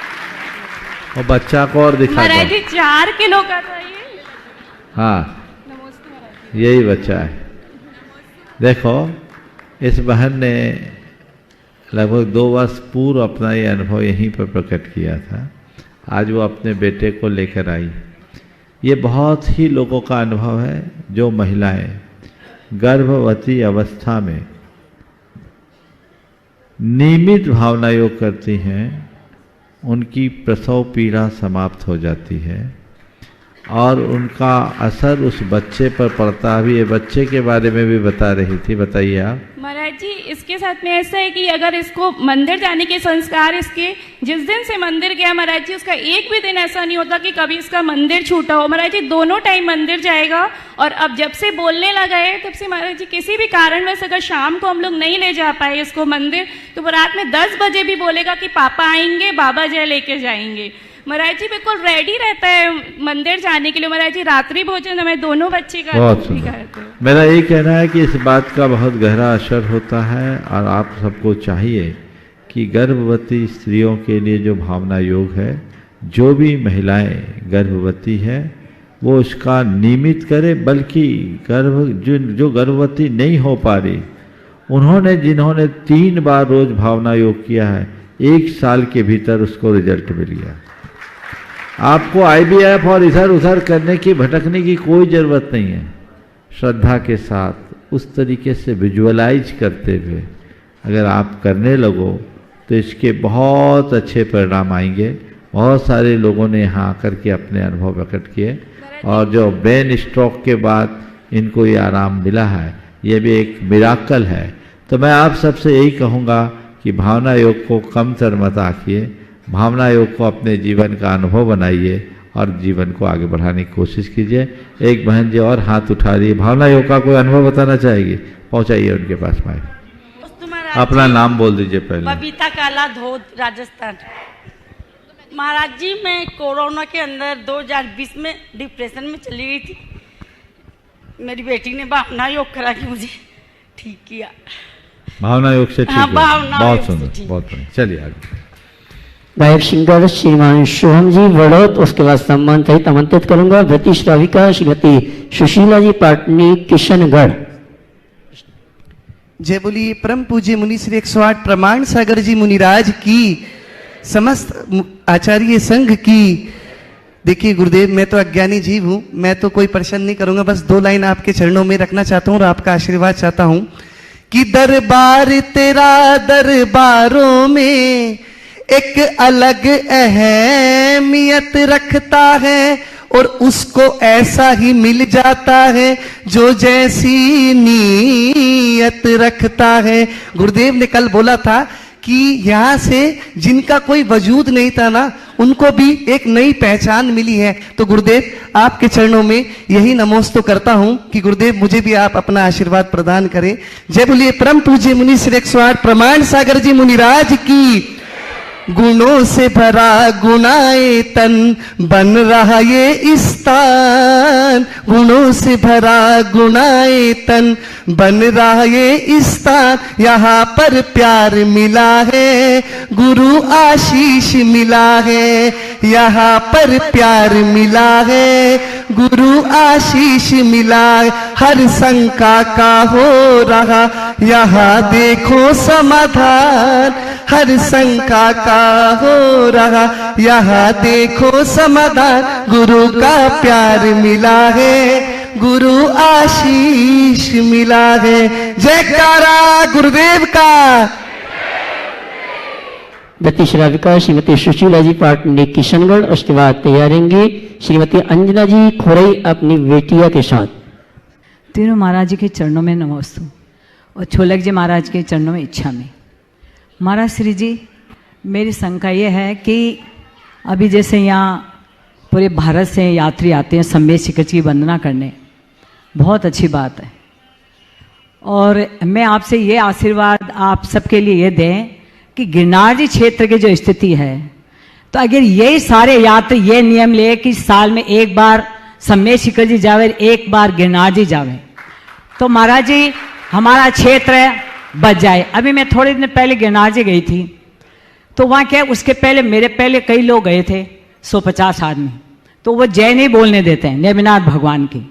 [SPEAKER 6] और बच्चा को और दिखा
[SPEAKER 16] महाराज जी 4 किलो का था ये।
[SPEAKER 6] हाँ यही बच्चा है। देखो इस बहन ने लगभग 2 वर्ष पूर्व अपना ये अनुभव यहीं पर प्रकट किया था। आज वो अपने बेटे को लेकर आई। ये बहुत ही लोगों का अनुभव है जो महिलाएं गर्भवती अवस्था में नियमित भावना योग करती हैं, उनकी प्रसव पीड़ा समाप्त हो जाती है और उनका असर उस बच्चे पर पड़ता है। अभी ये बच्चे के बारे में भी बता रही थी, बताइए आप।
[SPEAKER 16] महाराज जी इसके साथ में ऐसा है कि अगर इसको मंदिर जाने के संस्कार, इसके जिस दिन से मंदिर गया महाराज जी उसका एक भी दिन ऐसा नहीं होता कि कभी इसका मंदिर छूटा हो। महाराज जी दोनों टाइम मंदिर जाएगा और अब जब से बोलने लगा है तब से महाराज जी किसी भी कारणवश अगर शाम को हम लोग नहीं ले जा पाए इसको मंदिर तो वो रात में 10 बजे भी बोलेगा कि पापा आएंगे, बाबा जय लेके जाएंगे। महाराज जी बिल्कुल रेडी रहता है मंदिर जाने के लिए। महाराज जी रात्रि भोजन हमें दोनों बच्चे का करते हैं।
[SPEAKER 6] मेरा ये कहना है कि इस बात का बहुत गहरा असर होता है और आप सबको चाहिए कि गर्भवती स्त्रियों के लिए जो भावना योग है, जो भी महिलाएं गर्भवती है वो उसका नियमित करे, बल्कि जो गर्भवती नहीं हो पा रही उन्होंने जिन्होंने 3 बार रोज भावना योग किया है 1 साल के भीतर उसको रिजल्ट मिल गया। आपको IVF और इधर उधर करने की भटकने की कोई ज़रूरत नहीं है। श्रद्धा के साथ उस तरीके से विजुअलाइज करते हुए अगर आप करने लगो तो इसके बहुत अच्छे परिणाम आएंगे। बहुत सारे लोगों ने यहाँ आकर के अपने अनुभव प्रकट किए और जो ब्रेन स्ट्रोक के बाद इनको ये आराम मिला है, ये भी एक मिराकल है। तो मैं आप सबसे यही कहूँगा कि भावना योग को कमतर मत आंकिए, भावना योग को अपने जीवन का अनुभव बनाइए और जीवन को आगे बढ़ाने की कोशिश कीजिए। एक बहन जी और हाथ उठा रही है, भावना योग का कोई अनुभव बताना चाहेगी, पहुँचाइए उनके पास माइक। अपना नाम बोल दीजिए पहले।
[SPEAKER 17] बबीता काला धोद, राजस्थान। महाराज जी, मैं कोरोना के अंदर 2020 में डिप्रेशन में चली गई थी। मेरी बेटी ने भावना योग करा के मुझे ठीक किया।
[SPEAKER 6] भावना योग से ठीक
[SPEAKER 17] हाँ,
[SPEAKER 6] है।
[SPEAKER 17] भावना
[SPEAKER 6] बहुत
[SPEAKER 17] योग से
[SPEAKER 6] सुंदर,
[SPEAKER 17] ठीक।
[SPEAKER 6] बहुत बढ़िया। चलिए आगे।
[SPEAKER 4] गायक सिंगर श्रीमान शुभम जी वड़ौत, उसके बाद सम्मान सहित आमंत्रित करूंगा वृत्ति श्राविका श्रीमती सुशीला जी पाटनी किशनगढ़।
[SPEAKER 18] जय बोलिए परम पूज्य मुनि श्री 108 प्रमाण सागर जी मुनिराज की, समस्त आचार्य संघ की। देखिए गुरुदेव, मैं तो अज्ञानी जीव हूं, मैं तो कोई प्रश्न नहीं करूंगा, बस 2 लाइन आपके चरणों में रखना चाहता हूं और आपका आशीर्वाद चाहता हूं कि दरबार तेरा दरबारों में एक अलग अहमियत रखता है और उसको ऐसा ही मिल जाता है जो जैसी नीयत रखता है। गुरुदेव ने कल बोला था कि यहाँ से जिनका कोई वजूद नहीं था ना, उनको भी एक नई पहचान मिली है। तो गुरुदेव, आपके चरणों में यही नमोस्तु करता हूं कि गुरुदेव मुझे भी आप अपना आशीर्वाद प्रदान करें। जय बोलिए परम पूज्य मुनि श्री 108 प्रमाण सागर जी मुनिराज की। गुणों से भरा गुणाए तन बन रहा ये स्थान, गुणों से भरा गुणाए तन बन रहा ये स्थान। यहाँ पर प्यार मिला है, गुरु आशीष मिला है। यहाँ पर प्यार मिला है, गुरु आशीष मिला है। हर शंका का हो रहा यहाँ देखो समाधान, हर शंका का हो रहा यहाँ देखो समाधान। गुरु का प्यार मिला है, गुरु आशीष मिला है। जयकारा गुरुदेव का।
[SPEAKER 4] वृत्ति श्राविका श्रीमती सुशीला जी पाटनी किशनगढ़, उसके बाद तैयारेंगी श्रीमती अंजना जी खोरई अपनी बेटिया के साथ।
[SPEAKER 19] तीनों महाराज जी के चरणों में नमोस्तु और छोलक जी महाराज के चरणों में इच्छा में। महाराज श्री जी, मेरी शंका ये है कि अभी जैसे यहाँ पूरे भारत से यात्री आते हैं सम्मेद शिखर की वंदना करने, बहुत अच्छी बात है। और मैं आपसे ये आशीर्वाद आप सबके लिए ये दें कि गिरनार जी क्षेत्र की जो स्थिति है, तो अगर यही सारे यात्री ये नियम ले कि साल में एक बार सम्मेद शिखर जी जावे, एक बार गिरनार जी जावे, तो महाराज जी हमारा क्षेत्र बच जाए। अभी मैं थोड़े दिन पहले गिरनार जी गई थी, तो वहाँ क्या, उसके पहले मेरे पहले कई लोग गए थे, 150 आदमी, तो वो जय नहीं बोलने देते हैं नेमिनाथ भगवान की।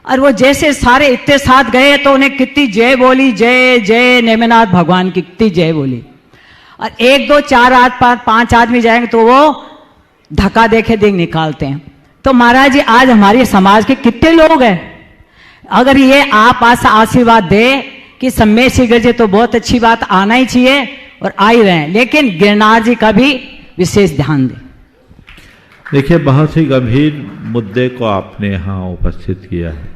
[SPEAKER 19] और वो जैसे सारे इतने साथ गए तो उन्हें कितनी जय बोली, जय जय नेमिनाथ भगवान की कितनी जय बोली। और 1 2 4 8 5 आदमी जाएंगे तो वो धक्का देखे देख निकालते हैं। तो महाराज जी, आज हमारे समाज के कितने लोग हैं, अगर ये आप आशीर्वाद दे कि सम्मेद शिखर जी, तो बहुत अच्छी बात, आना ही चाहिए और आ ही रहे हैं, लेकिन गिरनार जी का भी विशेष ध्यान दें।
[SPEAKER 6] देखिए, बहुत ही गंभीर मुद्दे को आपने यहाँ उपस्थित किया है।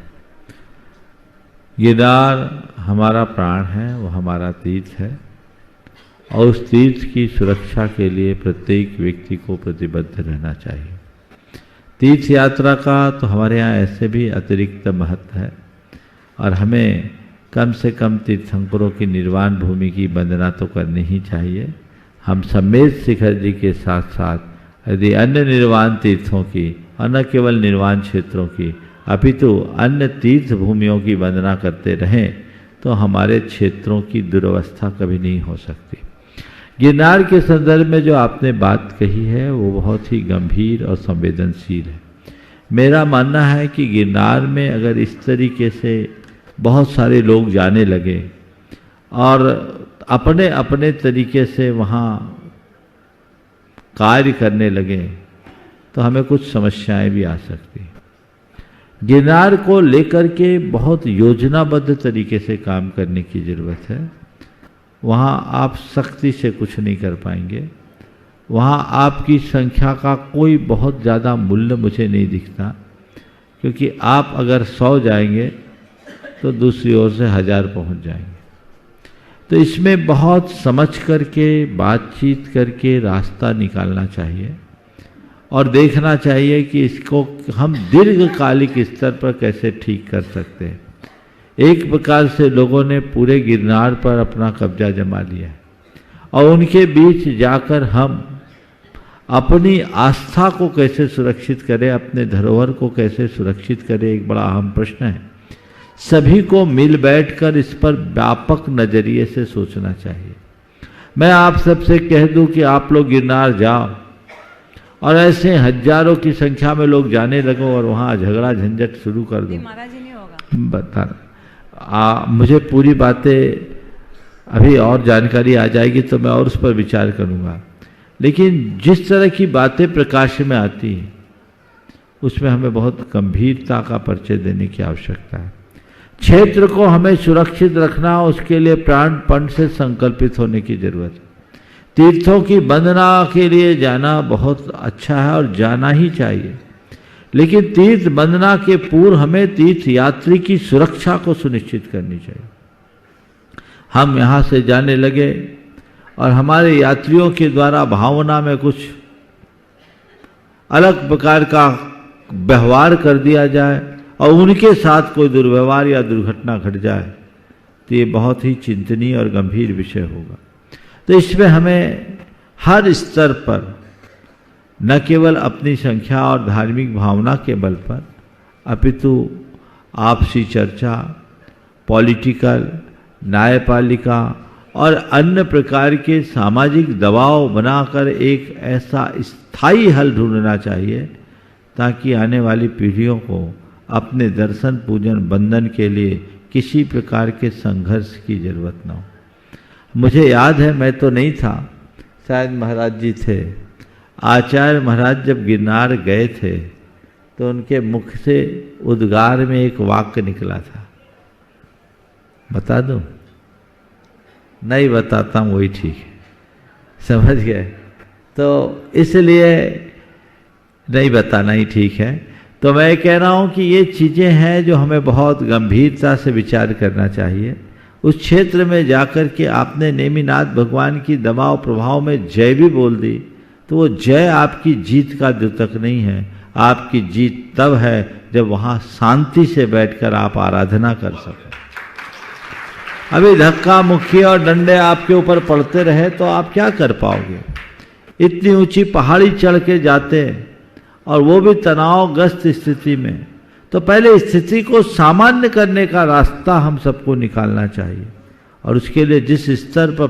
[SPEAKER 6] गिरनार हमारा प्राण है, वो हमारा तीर्थ है और उस तीर्थ की सुरक्षा के लिए प्रत्येक व्यक्ति को प्रतिबद्ध रहना चाहिए। तीर्थ यात्रा का तो हमारे यहाँ ऐसे भी अतिरिक्त महत्व है और हमें कम से कम तीर्थंकरों की निर्वाण भूमि की वंदना तो करनी ही चाहिए। हम सम्मेद शिखर जी के साथ साथ यदि अन्य निर्वाण तीर्थों की और न केवल निर्वाण क्षेत्रों की अपितु अन्य तीर्थ भूमियों की वंदना करते रहें तो हमारे क्षेत्रों की दुर्वस्था कभी नहीं हो सकती। गिरनार के संदर्भ में जो आपने बात कही है वो बहुत ही गंभीर और संवेदनशील है। मेरा मानना है कि गिरनार में अगर इस तरीके से बहुत सारे लोग जाने लगे और अपने अपने तरीके से वहाँ कार्य करने लगे तो हमें कुछ समस्याएं भी आ सकती हैं। गिरनार को लेकर के बहुत योजनाबद्ध तरीके से काम करने की ज़रूरत है। वहाँ आप सख्ती से कुछ नहीं कर पाएंगे। वहाँ आपकी संख्या का कोई बहुत ज़्यादा मूल्य मुझे नहीं दिखता, क्योंकि आप अगर 100 जाएंगे तो दूसरी ओर से 1000 पहुँच जाएंगे। तो इसमें बहुत समझ करके बातचीत करके रास्ता निकालना चाहिए और देखना चाहिए कि इसको हम दीर्घकालिक स्तर पर कैसे ठीक कर सकते हैं। एक प्रकार से लोगों ने पूरे गिरनार पर अपना कब्जा जमा लिया है और उनके बीच जाकर हम अपनी आस्था को कैसे सुरक्षित करें, अपने धरोहर को कैसे सुरक्षित करें, एक बड़ा अहम प्रश्न है। सभी को मिल बैठकर इस पर व्यापक नजरिए से सोचना चाहिए। मैं आप सबसे कह दूं कि आप लोग गिरनार जाओ और ऐसे हजारों की संख्या में लोग जाने लगो और वहाँ झगड़ा झंझट शुरू कर दो। बता मुझे पूरी बातें अभी और जानकारी आ जाएगी तो मैं और उस पर विचार करूँगा, लेकिन जिस तरह की बातें प्रकाश में आती हैं उसमें हमें बहुत गंभीरता का परिचय देने की आवश्यकता है। क्षेत्र को हमें सुरक्षित रखना, उसके लिए प्राणपण से संकल्पित होने की जरूरत है। तीर्थों की वंदना के लिए जाना बहुत अच्छा है और जाना ही चाहिए, लेकिन तीर्थ वंदना के पूर्व हमें तीर्थ यात्री की सुरक्षा को सुनिश्चित करनी चाहिए। हम यहाँ से जाने लगे और हमारे यात्रियों के द्वारा भावना में कुछ अलग प्रकार का व्यवहार कर दिया जाए और उनके साथ कोई दुर्व्यवहार या दुर्घटना घट जाए तो ये बहुत ही चिंतनीय और गंभीर विषय होगा। तो इसमें हमें हर स्तर पर न केवल अपनी संख्या और धार्मिक भावना के बल पर अपितु आपसी चर्चा, पॉलिटिकल, न्यायपालिका और अन्य प्रकार के सामाजिक दबाव बनाकर एक ऐसा स्थायी हल ढूंढना चाहिए ताकि आने वाली पीढ़ियों को अपने दर्शन पूजन बंधन के लिए किसी प्रकार के संघर्ष की जरूरत न हो। मुझे याद है, मैं तो नहीं था, शायद महाराज जी थे। आचार्य महाराज जब गिरनार गए थे तो उनके मुख से उद्गार में एक वाक्य निकला था, बता दूं? नहीं बताता हूँ, वही ठीक है, समझ गए? तो इसलिए नहीं बताना ही ठीक है। तो मैं कह रहा हूँ कि ये चीज़ें हैं जो हमें बहुत गंभीरता से विचार करना चाहिए। उस क्षेत्र में जाकर के आपने नेमिनाथ भगवान की दबाव प्रभाव में जय भी बोल दी तो वो जय आपकी जीत का द्योतक नहीं है। आपकी जीत तब है जब वहाँ शांति से बैठकर आप आराधना कर सकें। अभी धक्का मुक्की और डंडे आपके ऊपर पड़ते रहे तो आप क्या कर पाओगे? इतनी ऊंची पहाड़ी चढ़ के जाते हैं और वो भी तनावग्रस्त स्थिति में, तो पहले स्थिति को सामान्य करने का रास्ता हम सबको निकालना चाहिए और उसके लिए जिस स्तर पर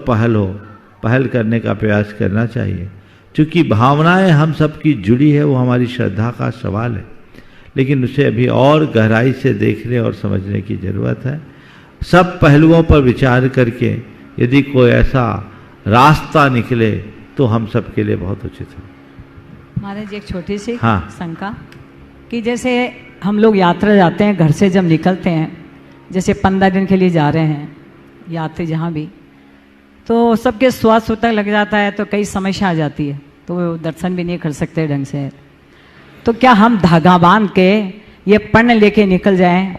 [SPEAKER 6] पहल करने का प्रयास करना चाहिए। क्योंकि भावनाएं हम सबकी जुड़ी है, वो हमारी श्रद्धा का सवाल है, लेकिन उसे अभी और गहराई से देखने और समझने की जरूरत है। सब पहलुओं पर विचार करके यदि कोई ऐसा रास्ता निकले तो हम सबके लिए बहुत उचित है।
[SPEAKER 19] महाराज एक छोटी सी
[SPEAKER 6] हाँ।
[SPEAKER 19] शंका कि जैसे हम लोग यात्रा जाते हैं, घर से जब निकलते हैं, जैसे 15 दिन के लिए जा रहे हैं यात्री जहाँ भी, तो सबके स्वास्थ्य तक लग जाता है तो कई समस्या आ जाती है, तो वो दर्शन भी नहीं कर सकते ढंग से। तो क्या हम धागा बांध के ये पर्ण लेके निकल जाएं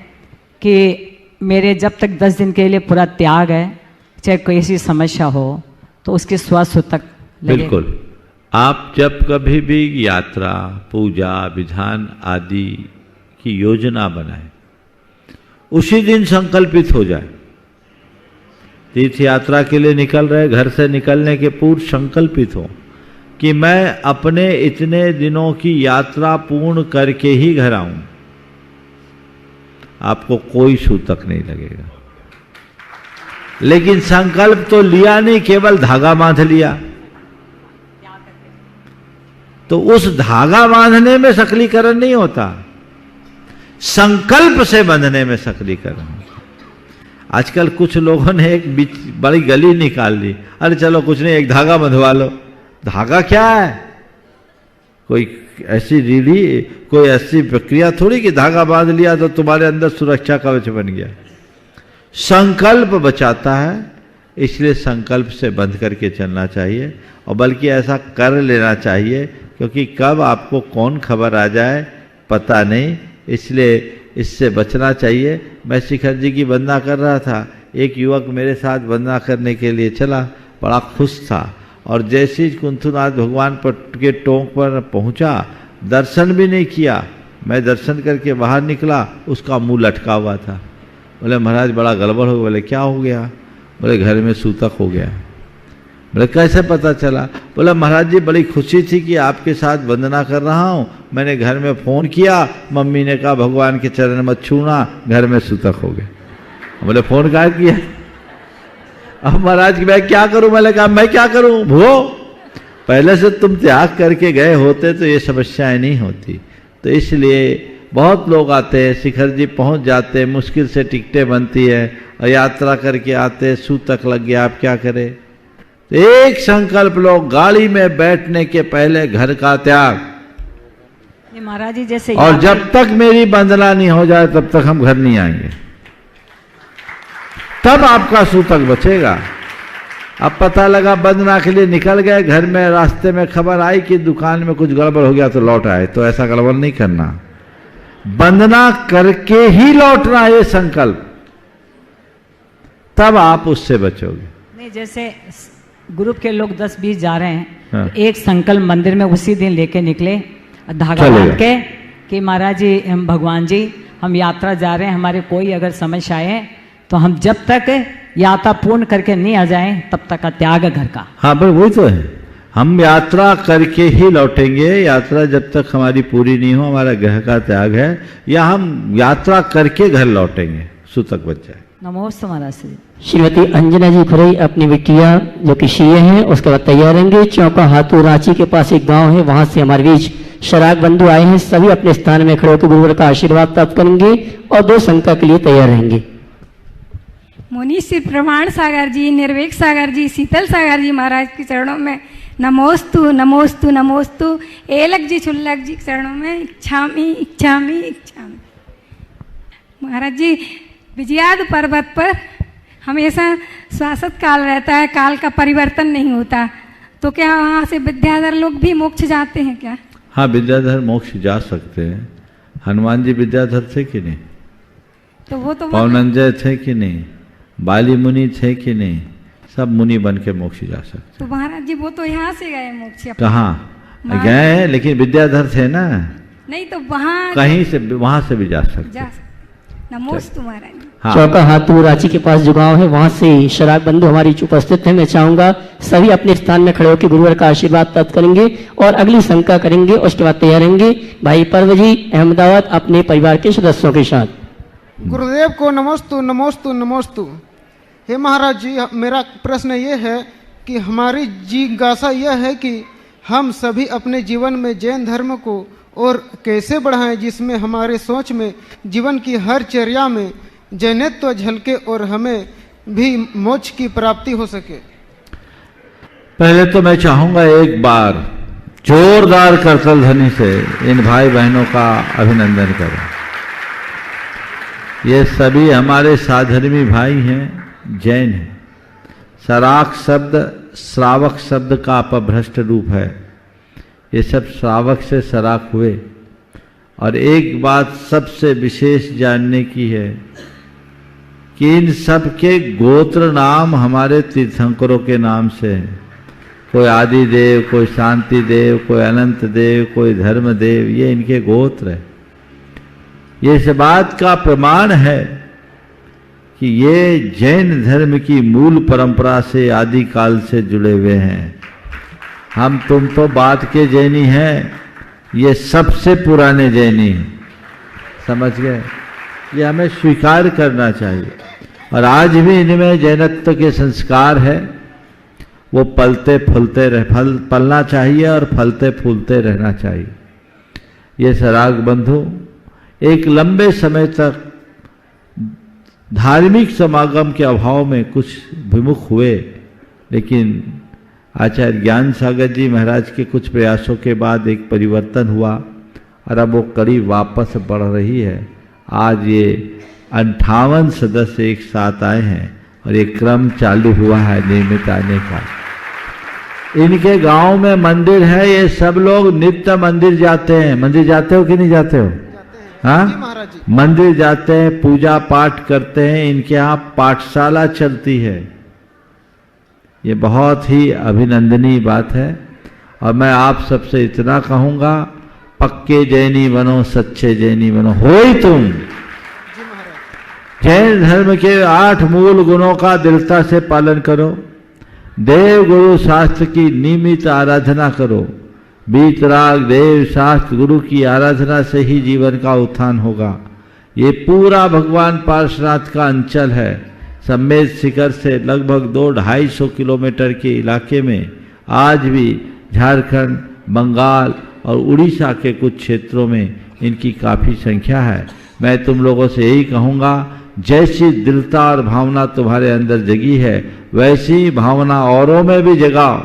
[SPEAKER 19] कि मेरे जब तक 10 दिन के लिए पूरा त्याग है, चाहे कोई ऐसी समस्या हो तो उसके स्वास्थ्य तक लगे?
[SPEAKER 6] बिल्कुल। आप जब कभी भी यात्रा, पूजा, विधान आदि की योजना बनाएं, उसी दिन संकल्पित हो जाए। तीर्थ यात्रा के लिए निकल रहे, घर से निकलने के पूर्व संकल्पित हो कि मैं अपने इतने दिनों की यात्रा पूर्ण करके ही घर आऊं। आपको कोई सूतक नहीं लगेगा, लेकिन संकल्प तो लिया नहीं, केवल धागा बांध लिया। तो उस धागा बांधने में सकलीकरण नहीं होता, संकल्प से बंधने में सकलीकरण होता। आजकल कुछ लोगों ने एक बड़ी गली निकाल ली, अरे चलो कुछ नहीं, एक धागा बंधवा लो। धागा क्या है? कोई ऐसी रीढ़ी, कोई ऐसी प्रक्रिया थोड़ी कि धागा बांध लिया तो तुम्हारे अंदर सुरक्षा कवच बन गया। संकल्प बचाता है, इसलिए संकल्प से बंध करके चलना चाहिए, और बल्कि ऐसा कर लेना चाहिए, क्योंकि कब आपको कौन खबर आ जाए पता नहीं, इसलिए इससे बचना चाहिए। मैं शिखर जी की वंदना कर रहा था, एक युवक मेरे साथ वंदना करने के लिए चला, बड़ा खुश था, और जैसे ही कुंथुनाथ भगवान पर के टोंक पर पहुंचा, दर्शन भी नहीं किया, मैं दर्शन करके बाहर निकला, उसका मुंह लटका हुआ था। बोले महाराज बड़ा गड़बड़ हो गया। बोले क्या हो गया? बोले घर में सूतक हो गया। बोले कैसे पता चला? बोला महाराज जी बड़ी खुशी थी कि आपके साथ वंदना कर रहा हूँ, मैंने घर में फ़ोन किया, मम्मी ने कहा भगवान के चरण मत छूना, घर में सूतक हो गया। बोले फ़ोन क्या किया? अब महाराज मैं क्या करूं? मैंने कहा मैं क्या करूं, भो पहले से तुम त्याग करके गए होते तो ये समस्याएं नहीं होती। तो इसलिए बहुत लोग आते हैं, शिखर जी पहुंच जाते हैं, मुश्किल से टिकटें बनती है, और यात्रा करके आते हैं, सूतक लग गया, आप क्या करें? तो एक संकल्प लो, गाड़ी में बैठने के पहले घर का त्याग।
[SPEAKER 19] ये महाराज जी जैसे,
[SPEAKER 6] और जब तक मेरी वंदना नहीं हो जाए तब तक हम घर नहीं आएंगे, तब आपका सूतक बचेगा। अब पता लगा वंदना के लिए निकल गए, घर में रास्ते में खबर आई कि दुकान में कुछ गड़बड़ हो गया तो लौट आए, तो ऐसा गड़बड़ नहीं करना, वंदना करके ही लौटना, ये संकल्प, तब आप उससे बचोगे।
[SPEAKER 19] नहीं जैसे ग्रुप के लोग 10-20 जा रहे हैं,
[SPEAKER 6] हाँ।
[SPEAKER 19] तो एक संकल्प मंदिर में उसी दिन लेके निकले, धागा बांध के कि महाराज जी भगवान जी हम यात्रा जा रहे हैं, हमारे कोई अगर समस्या आए तो हम जब तक यात्रा पूर्ण करके नहीं आ जाएं तब तक का त्याग है घर का।
[SPEAKER 6] हाँ पर वही तो है, हम यात्रा करके ही लौटेंगे। यात्रा जब तक हमारी पूरी नहीं हो, हमारा ग्रह का त्याग है, या हम यात्रा करके घर लौटेंगे, सूतक बच जाए।
[SPEAKER 19] नमोस्तु महाराज श्री।
[SPEAKER 4] श्रीमती अंजना जी खुरई अपनी बिटिया जो कि सीए हैं उसके बाद तैयार रहेंगे। चौका हाथू रांची के पास एक गांव है, वहां से हमारे बीच शराग बंधु आए हैं, सभी अपने स्थान में खड़े होकर गुरुवर का आशीर्वाद प्राप्त करेंगे और 2 शंका के लिए तैयार रहेंगे।
[SPEAKER 20] मुनि श्री प्रमाण सागर जी, निर्वेक सागर जी, शीतल सागर जी महाराज के चरणों में नमोस्तु नमोस्तु नमोस्तु। एलक जी छुल्लक जी के चरणों में इच्छामी इच्छामी इच्छामी। महाराज जी विजयाद पर्वत पर हमेशा शाश्वत काल रहता है, काल का परिवर्तन नहीं होता, तो क्या वहाँ से विद्याधर लोग भी मोक्ष जाते हैं क्या?
[SPEAKER 6] हाँ विद्याधर मोक्ष जा सकते हैं। हनुमान जी विद्याधर थे कि नहीं?
[SPEAKER 20] तो वो तो
[SPEAKER 6] पवनंजय थे कि नहीं? बाली मुनि थे कि नहीं? सब मुनि बन के मोक्ष जा सकते।
[SPEAKER 20] तो महाराज जी वो तो यहाँ से गए मोक्ष।
[SPEAKER 6] कहाँ गए? लेकिन विद्याधर थे ना।
[SPEAKER 20] नहीं तो वहाँ
[SPEAKER 6] कहीं से, वहां से भी जा सकते।
[SPEAKER 20] नमोस्तु महाराज जी।
[SPEAKER 4] हाँ। चौका हाथू रांची के पास जो गांव है वहां से शराब बंधु हमारी उपस्थित है। मैं चाहूंगा सभी अपने स्थान में खड़े होकर गुरुवर का आशीर्वाद प्राप्त करेंगे और अगली शंका करेंगे, उसके बाद तैयार रहेंगे भाई पर्व जी अहमदाबाद अपने परिवार के सदस्यों के साथ।
[SPEAKER 21] गुरुदेव को नमोस्तु नमोस्तु नमोस्तु। हे महाराज जी, मेरा प्रश्न ये है कि हमारी जिज्ञासा यह है कि हम सभी अपने जीवन में जैन धर्म को और कैसे बढ़ाएं जिसमें हमारे सोच में जीवन की हर चर्या में जैनत्व झलके और हमें भी मोक्ष की प्राप्ति हो सके।
[SPEAKER 6] पहले तो मैं चाहूंगा एक बार जोरदार करतल ध्वनि से इन भाई बहनों का अभिनंदन करें। ये सभी हमारे साधर्मी भाई हैं, जैन हैं। सराक शब्द श्रावक शब्द का अपभ्रष्ट रूप है। ये सब श्रावक से सराक हुए। और एक बात सबसे विशेष जानने की है कि इन सब के गोत्र नाम हमारे तीर्थंकरों के नाम से हैं। कोई आदि देव, कोई शांति देव, कोई अनंत देव, कोई धर्म देव, ये इनके गोत्र है। ये इस बात का प्रमाण है कि ये जैन धर्म की मूल परंपरा से आदि काल से जुड़े हुए हैं। हम तुम तो बात के जैनी हैं, ये सबसे पुराने जैनी हैं, समझ गए? ये हमें स्वीकार करना चाहिए। और आज भी इनमें जैनत्व के संस्कार है, वो पलते फूलते पलना चाहिए और फलते फूलते रहना चाहिए। ये सराग बंधु एक लंबे समय तक धार्मिक समागम के अभाव में कुछ विमुख हुए, लेकिन आचार्य ज्ञान सागर जी महाराज के कुछ प्रयासों के बाद एक परिवर्तन हुआ और अब वो कड़ी वापस बढ़ रही है। आज ये 58 सदस्य एक साथ आए हैं और ये क्रम चालू हुआ है नियमित आने का। इनके गांव में मंदिर है, ये सब लोग नित्य मंदिर जाते हैं। मंदिर जाते हो कि नहीं जाते हो? हाँ, मंदिर जाते हैं, पूजा पाठ करते हैं। इनके यहाँ पाठशाला चलती है। ये बहुत ही अभिनंदनीय बात है। और मैं आप सबसे इतना कहूँगा, पक्के जैनी बनो, सच्चे जैनी बनो। हो ही तुम जैन धर्म के 8 मूल गुणों का दृढ़ता से पालन करो। देव गुरु शास्त्र की नियमित आराधना करो। बीतराग देव शास्त्र गुरु की आराधना से ही जीवन का उत्थान होगा। ये पूरा भगवान पार्श्वनाथ का अंचल है। सम्मेद शिखर से लगभग 200-250 किलोमीटर के इलाके में आज भी झारखंड, बंगाल और उड़ीसा के कुछ क्षेत्रों में इनकी काफ़ी संख्या है। मैं तुम लोगों से यही कहूँगा, जैसी दृढ़ता और भावना तुम्हारे अंदर जगी है, वैसी भावना औरों में भी जगाओ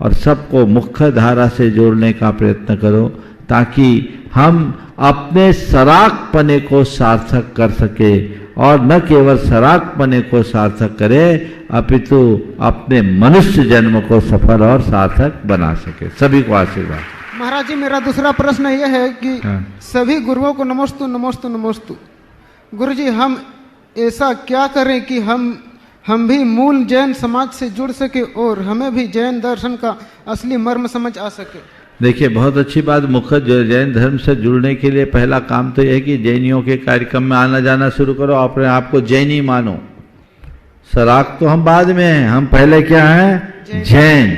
[SPEAKER 6] और सबको मुख्य धारा से जोड़ने का प्रयत्न करो, ताकि हम अपने सरागपने को सार्थक कर सके। और न केवल सरागपने को सार्थक करें, अपितु अपने मनुष्य जन्म को सफल और सार्थक बना सके। सभी को आशीर्वाद।
[SPEAKER 21] महाराज जी, मेरा दूसरा प्रश्न यह है कि सभी गुरुओं को नमोस्तु नमोस्तु नमोस्तु। गुरु जी, हम ऐसा क्या करें कि हम भी मूल जैन समाज से जुड़ सके और हमें भी जैन दर्शन का असली मर्म समझ आ सके?
[SPEAKER 6] देखिए, बहुत अच्छी बात। मुख्य जैन धर्म से जुड़ने के लिए पहला काम तो यह है कि जैनियों के कार्यक्रम में आना जाना शुरू करो। अपने आप को जैनी मानो। सराग तो हम बाद में हैं, हम पहले क्या हैं? जैन।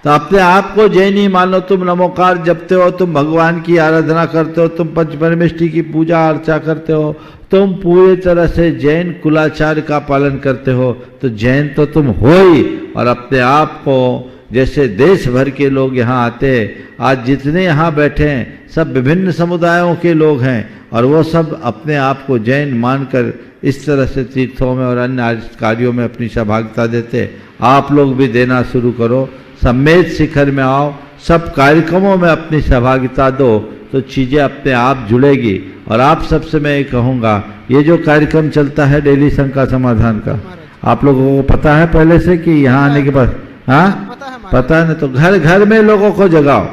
[SPEAKER 6] तो अपने आप को जैनी मानो। तुम नमोकार जपते हो, तुम भगवान की आराधना करते हो, तुम पंचपरमेष्ठी की पूजा अर्चा करते हो, तुम पूरी तरह से जैन कुलाचार का पालन करते हो, तो जैन तो तुम हो ही। और अपने आप को, जैसे देश भर के लोग यहाँ आते हैं, आज जितने यहाँ बैठे हैं सब विभिन्न समुदायों के लोग हैं, और वो सब अपने आप को जैन मानकर इस तरह से तीर्थों में और अन्य कार्यों में अपनी सहभागिता देते। आप लोग भी देना शुरू करो। सम्मेद शिखर में आओ, सब कार्यक्रमों में अपनी सहभागिता दो, तो चीज़ें अपने आप जुड़ेगी। और आप सबसे मैं ये कहूँगा, ये जो कार्यक्रम चलता है डेली शंका समाधान का, आप लोगों को पता है पहले से कि यहाँ आने के बाद? हाँ, पता है ना? तो घर घर में लोगों को जगाओ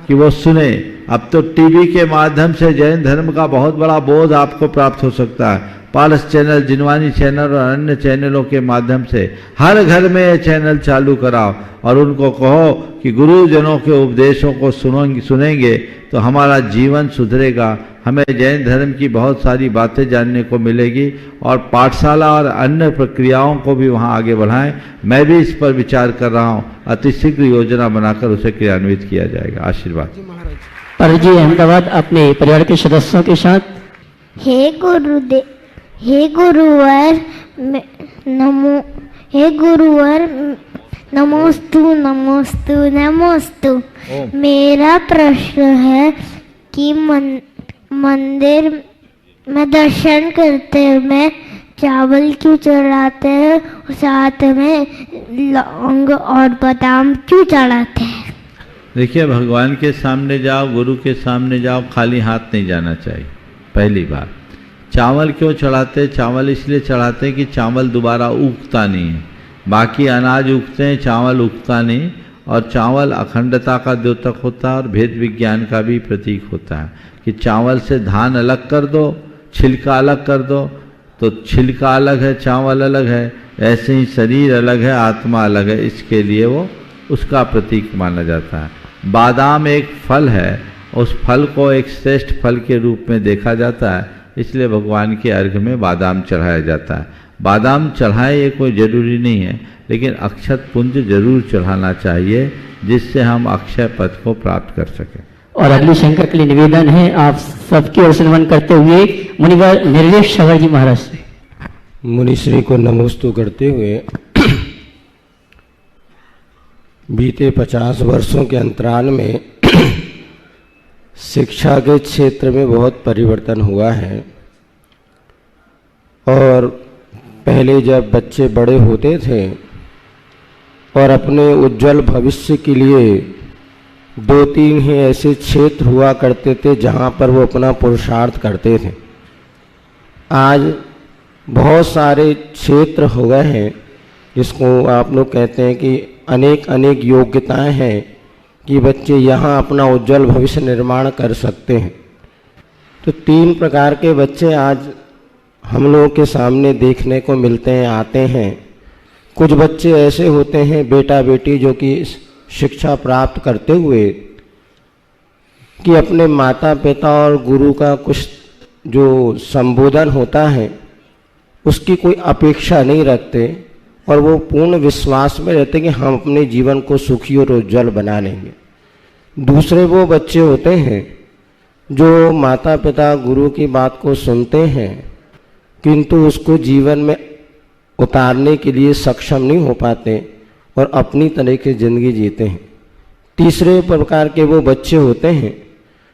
[SPEAKER 6] कि वो सुने। अब तो टीवी के माध्यम से जैन धर्म का बहुत बड़ा बोध आपको प्राप्त हो सकता है। पारस चैनल, जिनवानी चैनल और अन्य चैनलों के माध्यम से हर घर में ये चैनल चालू कराओ और उनको कहो कि गुरुजनों के उपदेशों को सुनेंगे तो हमारा जीवन सुधरेगा। हमें जैन धर्म की बहुत सारी बातें जानने को मिलेगी और पाठशाला और अन्य प्रक्रियाओं को भी वहाँ आगे बढ़ाएं। मैं भी इस पर विचार कर रहा हूँ। अतिशीघ्र योजना बनाकर उसे क्रियान्वित किया जाएगा। आशीर्वाद।
[SPEAKER 4] पर जी, अहमदाबाद अपने परिवार के सदस्यों के साथ।
[SPEAKER 1] हे गुरुवर नमोस्तु नमोस्तु नमोस्तु। मेरा प्रश्न है कि मंदिर में दर्शन करते में चावल क्यों चढ़ाते हैं और साथ में लौंग और बादाम क्यों चढ़ाते हैं?
[SPEAKER 6] देखिए, भगवान के सामने जाओ, गुरु के सामने जाओ, खाली हाथ नहीं जाना चाहिए। पहली बात। चावल क्यों चढ़ाते? चावल इसलिए चढ़ाते हैं कि चावल दोबारा उगता नहीं है। बाकी अनाज उगते हैं, चावल उगता नहीं। और चावल अखंडता का द्योतक होता है और भेद विज्ञान का भी प्रतीक होता है कि चावल से धान अलग कर दो, छिलका अलग कर दो, तो छिलका अलग है, चावल अलग है। ऐसे ही शरीर अलग है, आत्मा अलग है। इसके लिए वो उसका प्रतीक माना जाता है। बादाम एक फल है, उस फल को एक श्रेष्ठ फल के रूप में देखा जाता है, इसलिए भगवान के अर्घ में बादाम चढ़ाया जाता है। बादाम चढ़ाए ये कोई ज़रूरी नहीं है, लेकिन अक्षत पुंज जरूर चढ़ाना चाहिए, जिससे हम अक्षय पद को प्राप्त कर सकें।
[SPEAKER 4] और अगली शंका के लिए निवेदन है, आप सबकी ओर से नमन करते हुए मुनिवर निर्वेश सागर जी महाराज से।
[SPEAKER 22] मुनिश्री को नमोस्तु करते हुए बीते 50 वर्षों के अंतराल में शिक्षा के क्षेत्र में बहुत परिवर्तन हुआ है। और पहले जब बच्चे बड़े होते थे और अपने उज्जवल भविष्य के लिए 2-3 ही ऐसे क्षेत्र हुआ करते थे जहाँ पर वो अपना पुरुषार्थ करते थे। आज बहुत सारे क्षेत्र हो गए हैं जिसको आप लोग कहते हैं कि अनेक अनेक योग्यताएं हैं कि बच्चे यहाँ अपना उज्जवल भविष्य निर्माण कर सकते हैं। तो 3 प्रकार के बच्चे आज हम लोगों के सामने देखने को मिलते हैं, आते हैं। कुछ बच्चे ऐसे होते हैं बेटा बेटी जो कि शिक्षा प्राप्त करते हुए कि अपने माता पिता और गुरु का कुछ जो संबोधन होता है उसकी कोई अपेक्षा नहीं रखते और वो पूर्ण विश्वास में रहते कि हम अपने जीवन को सुखी और उज्जवल बना लेंगे। दूसरे वो बच्चे होते हैं जो माता पिता गुरु की बात को सुनते हैं किंतु उसको जीवन में उतारने के लिए सक्षम नहीं हो पाते और अपनी तरह की ज़िंदगी जीते हैं। तीसरे प्रकार के वो बच्चे होते हैं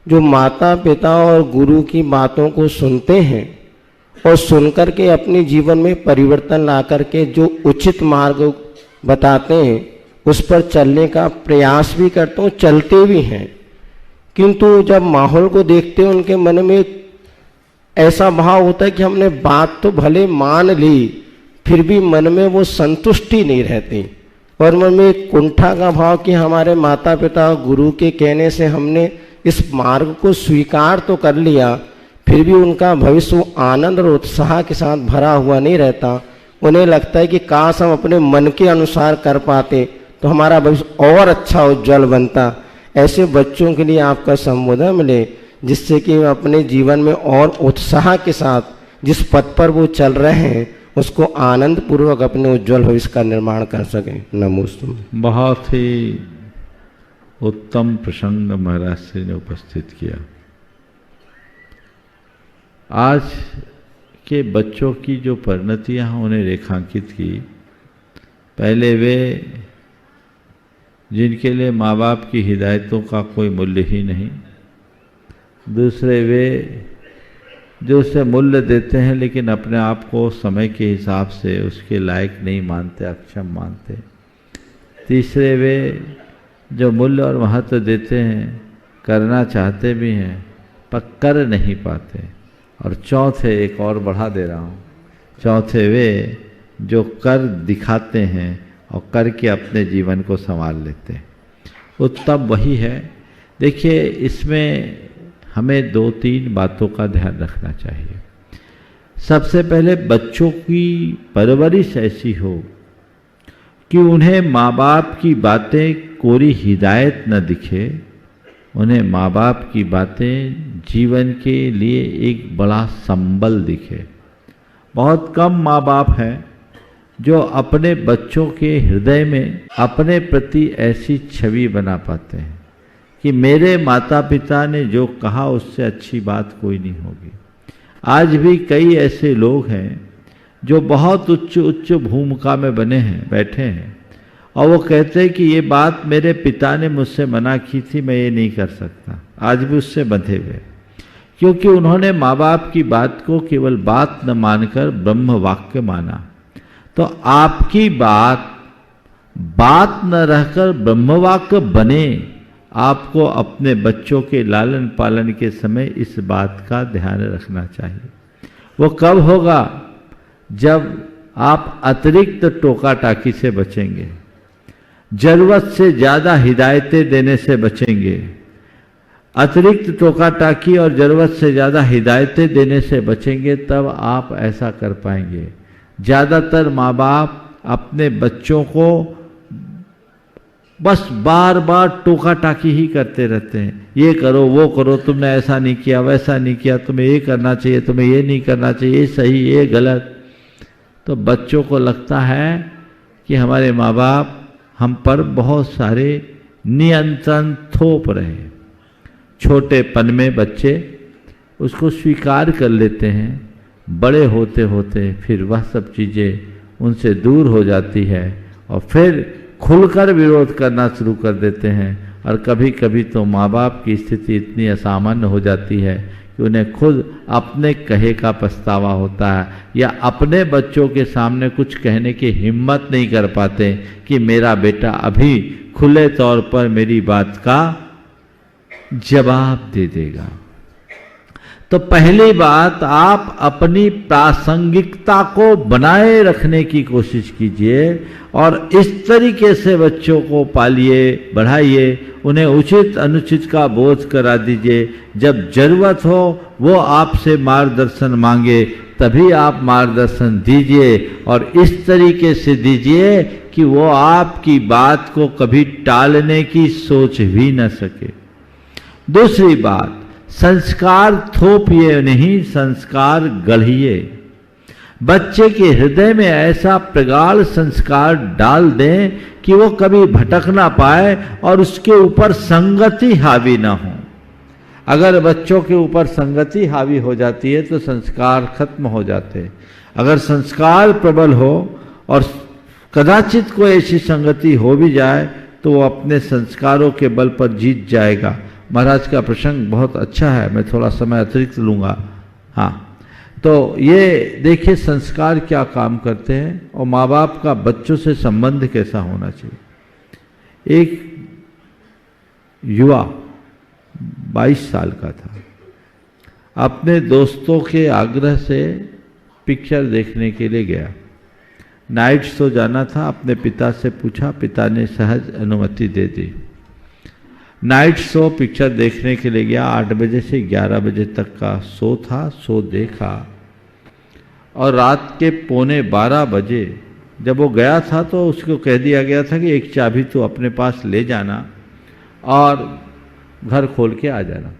[SPEAKER 22] जो माता पिता और गुरु की बातों को सुनते हैं और सुनकर के अपने जीवन में परिवर्तन ला करके जो उचित मार्ग बताते हैं उस पर चलने का प्रयास भी करते हैं, चलते भी हैं, किंतु जब माहौल को देखते हैं उनके मन में ऐसा भाव होता है कि हमने बात तो भले मान ली फिर भी मन में वो संतुष्टि नहीं रहती और मन में एक कुंठा का भाव कि हमारे माता पिता गुरु के कहने से हमने इस मार्ग को स्वीकार तो कर लिया फिर भी उनका भविष्य आनंद और उत्साह के साथ भरा हुआ नहीं रहता। उन्हें लगता है कि काश हम अपने मन के अनुसार कर पाते तो हमारा भविष्य और अच्छा उज्जवल बनता। ऐसे बच्चों के लिए आपका संबोधन मिले जिससे कि अपने जीवन में और उत्साह के साथ जिस पथ पर वो चल रहे हैं उसको आनंद पूर्वक अपने उज्जवल भविष्य का निर्माण कर सकें। नमोस्तु।
[SPEAKER 6] बहुत ही उत्तम प्रसंग महाराज श्री ने उपस्थित किया। आज के बच्चों की जो परिणतियाँ उन्हें रेखांकित की, पहले वे जिनके लिए माँ बाप की हिदायतों का कोई मूल्य ही नहीं, दूसरे वे जो उसे मूल्य देते हैं लेकिन अपने आप को समय के हिसाब से उसके लायक नहीं मानते, अक्षम मानते, तीसरे वे जो मूल्य और महत्व देते हैं, करना चाहते भी हैं पर कर नहीं पाते, और चौथे एक और बढ़ा दे रहा हूँ, चौथे वे जो कर दिखाते हैं और करके अपने जीवन को संभाल लेते हैं। उत्तम वही है। देखिए इसमें हमें 2-3 बातों का ध्यान रखना चाहिए। सबसे पहले बच्चों की परवरिश ऐसी हो कि उन्हें माँ बाप की बातें कोरी हिदायत न दिखे, उन्हें माँ बाप की बातें जीवन के लिए एक बड़ा संबल दिखे। बहुत कम माँ बाप हैं जो अपने बच्चों के हृदय में अपने प्रति ऐसी छवि बना पाते हैं कि मेरे माता पिता ने जो कहा उससे अच्छी बात कोई नहीं होगी। आज भी कई ऐसे लोग हैं जो बहुत उच्च भूमिका में बने हैं, बैठे हैं, और वो कहते हैं कि ये बात मेरे पिता ने मुझसे मना की थी, मैं ये नहीं कर सकता। आज भी उससे बंधे हुए, क्योंकि उन्होंने माँ बाप की बात को केवल बात न मानकर ब्रह्म वाक्य माना। तो आपकी बात न रहकर ब्रह्म वाक्य बने, आपको अपने बच्चों के लालन पालन के समय इस बात का ध्यान रखना चाहिए। वो कब होगा? जब आप अतिरिक्त टोका टाकी से बचेंगे, जरूरत से ज़्यादा हिदायतें देने से बचेंगे। अतिरिक्त टोका टाकी और ज़रूरत से ज़्यादा हिदायतें देने से बचेंगे, तब आप ऐसा कर पाएंगे। ज़्यादातर माँ बाप अपने बच्चों को बस बार बार टोका टाकी ही करते रहते हैं, ये करो वो करो, तुमने ऐसा नहीं किया वैसा नहीं किया, तुम्हें ये करना चाहिए, तुम्हें ये नहीं करना चाहिए, ये सही ये गलत। तो बच्चों को लगता है कि हमारे माँ बाप हम पर बहुत सारे नियंत्रण थोप रहे। छोटेपन में बच्चे उसको स्वीकार कर लेते हैं, बड़े होते होते फिर वह सब चीज़ें उनसे दूर हो जाती है और फिर खुलकर विरोध करना शुरू कर देते हैं। और कभी कभी तो माँ बाप की स्थिति इतनी असामान्य हो जाती है कि उन्हें खुद अपने कहे का पछतावा होता है या अपने बच्चों के सामने कुछ कहने की हिम्मत नहीं कर पाते कि मेरा बेटा अभी खुले तौर पर मेरी बात का जवाब दे देगा। तो पहली बात, आप अपनी प्रासंगिकता को बनाए रखने की कोशिश कीजिए और इस तरीके से बच्चों को पालिए, बढ़ाइए, उन्हें उचित अनुचित का बोध करा दीजिए। जब जरूरत हो वो आपसे मार्गदर्शन मांगे तभी आप मार्गदर्शन दीजिए और इस तरीके से दीजिए कि वो आपकी बात को कभी टालने की सोच भी न सके। दूसरी बात, संस्कार थोपिए नहीं, संस्कार गढ़िए। बच्चे के हृदय में ऐसा प्रगाढ़ संस्कार डाल दें कि वो कभी भटक ना पाए और उसके ऊपर संगति हावी ना हो। अगर बच्चों के ऊपर संगति हावी हो जाती है तो संस्कार खत्म हो जाते हैं। अगर संस्कार प्रबल हो और कदाचित कोई ऐसी संगति हो भी जाए तो वो अपने संस्कारों के बल पर जीत जाएगा। महाराज का प्रसंग बहुत अच्छा है, मैं थोड़ा समय अतिरिक्त लूँगा। हाँ, तो ये देखिए संस्कार क्या काम करते हैं और माँ बाप का बच्चों से संबंध कैसा होना चाहिए। एक युवा 22 साल का था, अपने दोस्तों के आग्रह से पिक्चर देखने के लिए गया। नाइट शो जाना था, अपने पिता से पूछा, पिता ने सहज अनुमति दे दी। नाइट शो पिक्चर देखने के लिए गया। 8 बजे से 11 बजे तक का शो था। शो देखा और रात के 11:15 बजे जब वो गया था तो उसको कह दिया गया था कि एक चाबी तो अपने पास ले जाना और घर खोल के आ जाना।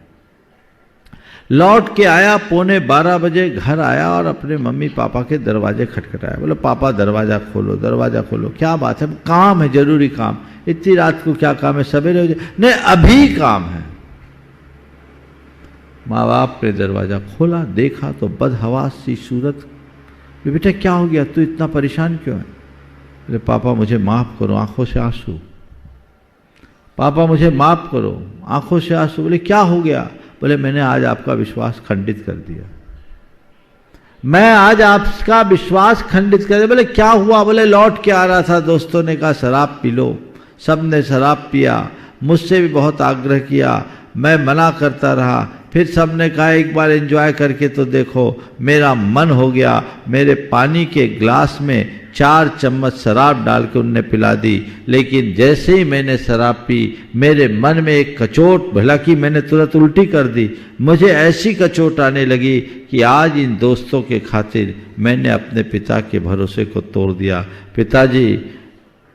[SPEAKER 6] लौट के आया, 11:15 बजे घर आया और अपने मम्मी पापा के दरवाजे खटखटाया। बोले पापा दरवाज़ा खोलो, दरवाज़ा खोलो। क्या बात है? काम है, जरूरी काम। इतनी रात को क्या काम है? सवेरे हो जाए। नहीं, अभी काम है। माँ बाप ने दरवाज़ा खोला, देखा तो बदहवास सी सूरत। बेटा क्या हो गया, तू इतना परेशान क्यों है? बोले पापा मुझे माफ़ करो, आंखों से आंसू। पापा मुझे माफ़ करो, आंखों से आंसू। बोले क्या हो गया? बोले मैंने आज आपका विश्वास खंडित कर दिया। मैं आज आपका विश्वास खंडित कर दिया। बोले क्या हुआ? बोले लौट के आ रहा था, दोस्तों ने कहा शराब पी लो। सब ने शराब पिया, मुझसे भी बहुत आग्रह किया, मैं मना करता रहा। फिर सब ने कहा एक बार एंजॉय करके तो देखो। मेरा मन हो गया, मेरे पानी के ग्लास में 4 चम्मच शराब डाल के उनने पिला दी। लेकिन जैसे ही मैंने शराब पी, मेरे मन में एक कचोट, भला कि मैंने तुरंत उल्टी कर दी। मुझे ऐसी कचोट आने लगी कि आज इन दोस्तों के खातिर मैंने अपने पिता के भरोसे को तोड़ दिया। पिताजी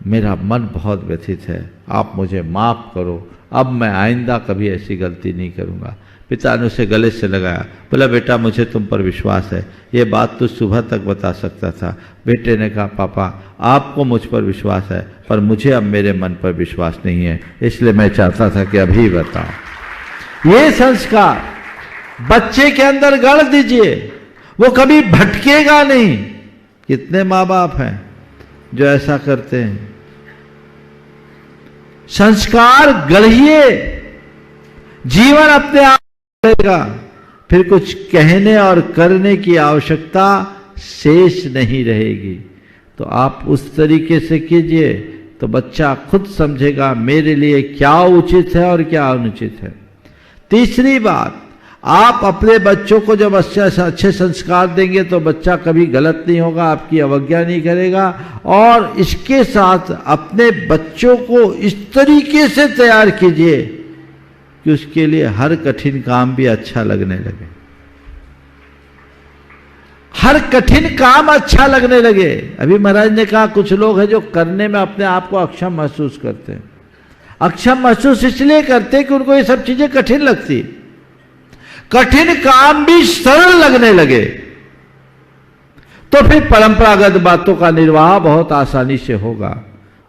[SPEAKER 6] मेरा मन बहुत व्यथित है, आप मुझे माफ़ करो, अब मैं आइंदा कभी ऐसी गलती नहीं करूँगा। पिता ने उसे गले से लगाया। बोला बेटा मुझे तुम पर विश्वास है, ये बात तो सुबह तक बता सकता था। बेटे ने कहा पापा आपको मुझ पर विश्वास है, पर मुझे अब मेरे मन पर विश्वास नहीं है, इसलिए मैं चाहता था कि अभी बताओ। ये संस्कार बच्चे के अंदर गढ़ दीजिए, वो कभी भटकेगा नहीं। कितने माँ बाप हैं जो ऐसा करते हैं? संस्कार गढ़िए, जीवन अपने आप बढ़ेगा, फिर कुछ कहने और करने की आवश्यकता शेष नहीं रहेगी। तो आप उस तरीके से कीजिए तो बच्चा खुद समझेगा मेरे लिए क्या उचित है और क्या अनुचित है। तीसरी बात, आप अपने बच्चों को जब अच्छे संस्कार देंगे तो बच्चा कभी गलत नहीं होगा, आपकी अवज्ञा नहीं करेगा। और इसके साथ अपने बच्चों को इस तरीके से तैयार कीजिए कि उसके लिए हर कठिन काम भी अच्छा लगने लगे, हर कठिन काम अच्छा लगने लगे। अभी महाराज ने कहा कुछ लोग हैं जो करने में अपने आप को अक्षम महसूस करते हैं। अक्षम महसूस इसलिए करते हैं कि उनको ये सब चीजें कठिन लगती, कठिन काम भी सरल लगने लगे, तो फिर परंपरागत बातों का निर्वाह बहुत आसानी से होगा।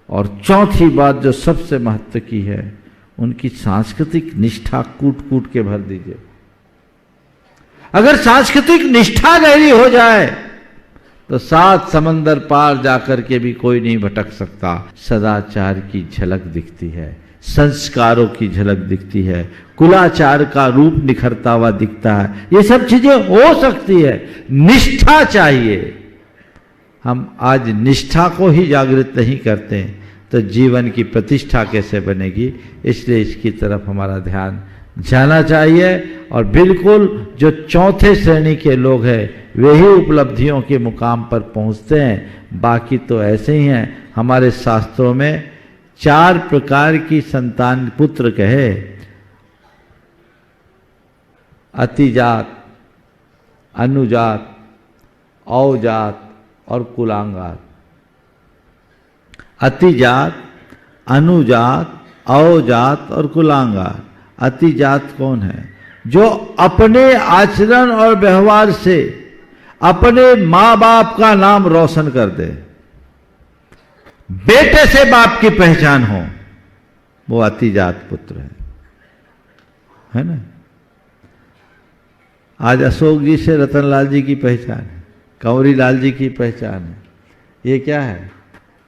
[SPEAKER 6] और चौथी बात जो सबसे महत्व की है, उनकी सांस्कृतिक निष्ठा कूट कूट के भर दीजिए। अगर सांस्कृतिक निष्ठा गहरी हो जाए तो 7 समंदर पार जाकर के भी कोई नहीं भटक सकता। सदाचार की झलक दिखती है, संस्कारों की झलक दिखती है, कुलाचार का रूप निखरता हुआ दिखता है। ये सब चीजें हो सकती है, निष्ठा चाहिए। हम आज निष्ठा को ही जागृत नहीं करते तो जीवन की प्रतिष्ठा कैसे बनेगी? इसलिए इसकी तरफ हमारा ध्यान जाना चाहिए। और बिल्कुल जो चौथे श्रेणी के लोग हैं वे ही उपलब्धियों के मुकाम पर पहुंचते हैं, बाकी तो ऐसे ही हैं। हमारे शास्त्रों में 4 प्रकार की संतान पुत्र कहे, अतिजात, अनुजात, अवजात और कुलांगार। अतिजात, अनुजात, अवजात और कुलांगार। अतिजात कौन है? जो अपने आचरण और व्यवहार से अपने मां बाप का नाम रोशन कर दे, बेटे से बाप की पहचान हो, वो अतिजात पुत्र है ना। आज अशोक जी से रतनलाल जी की पहचान है, कंवरी लाल जी की पहचान है। ये क्या है?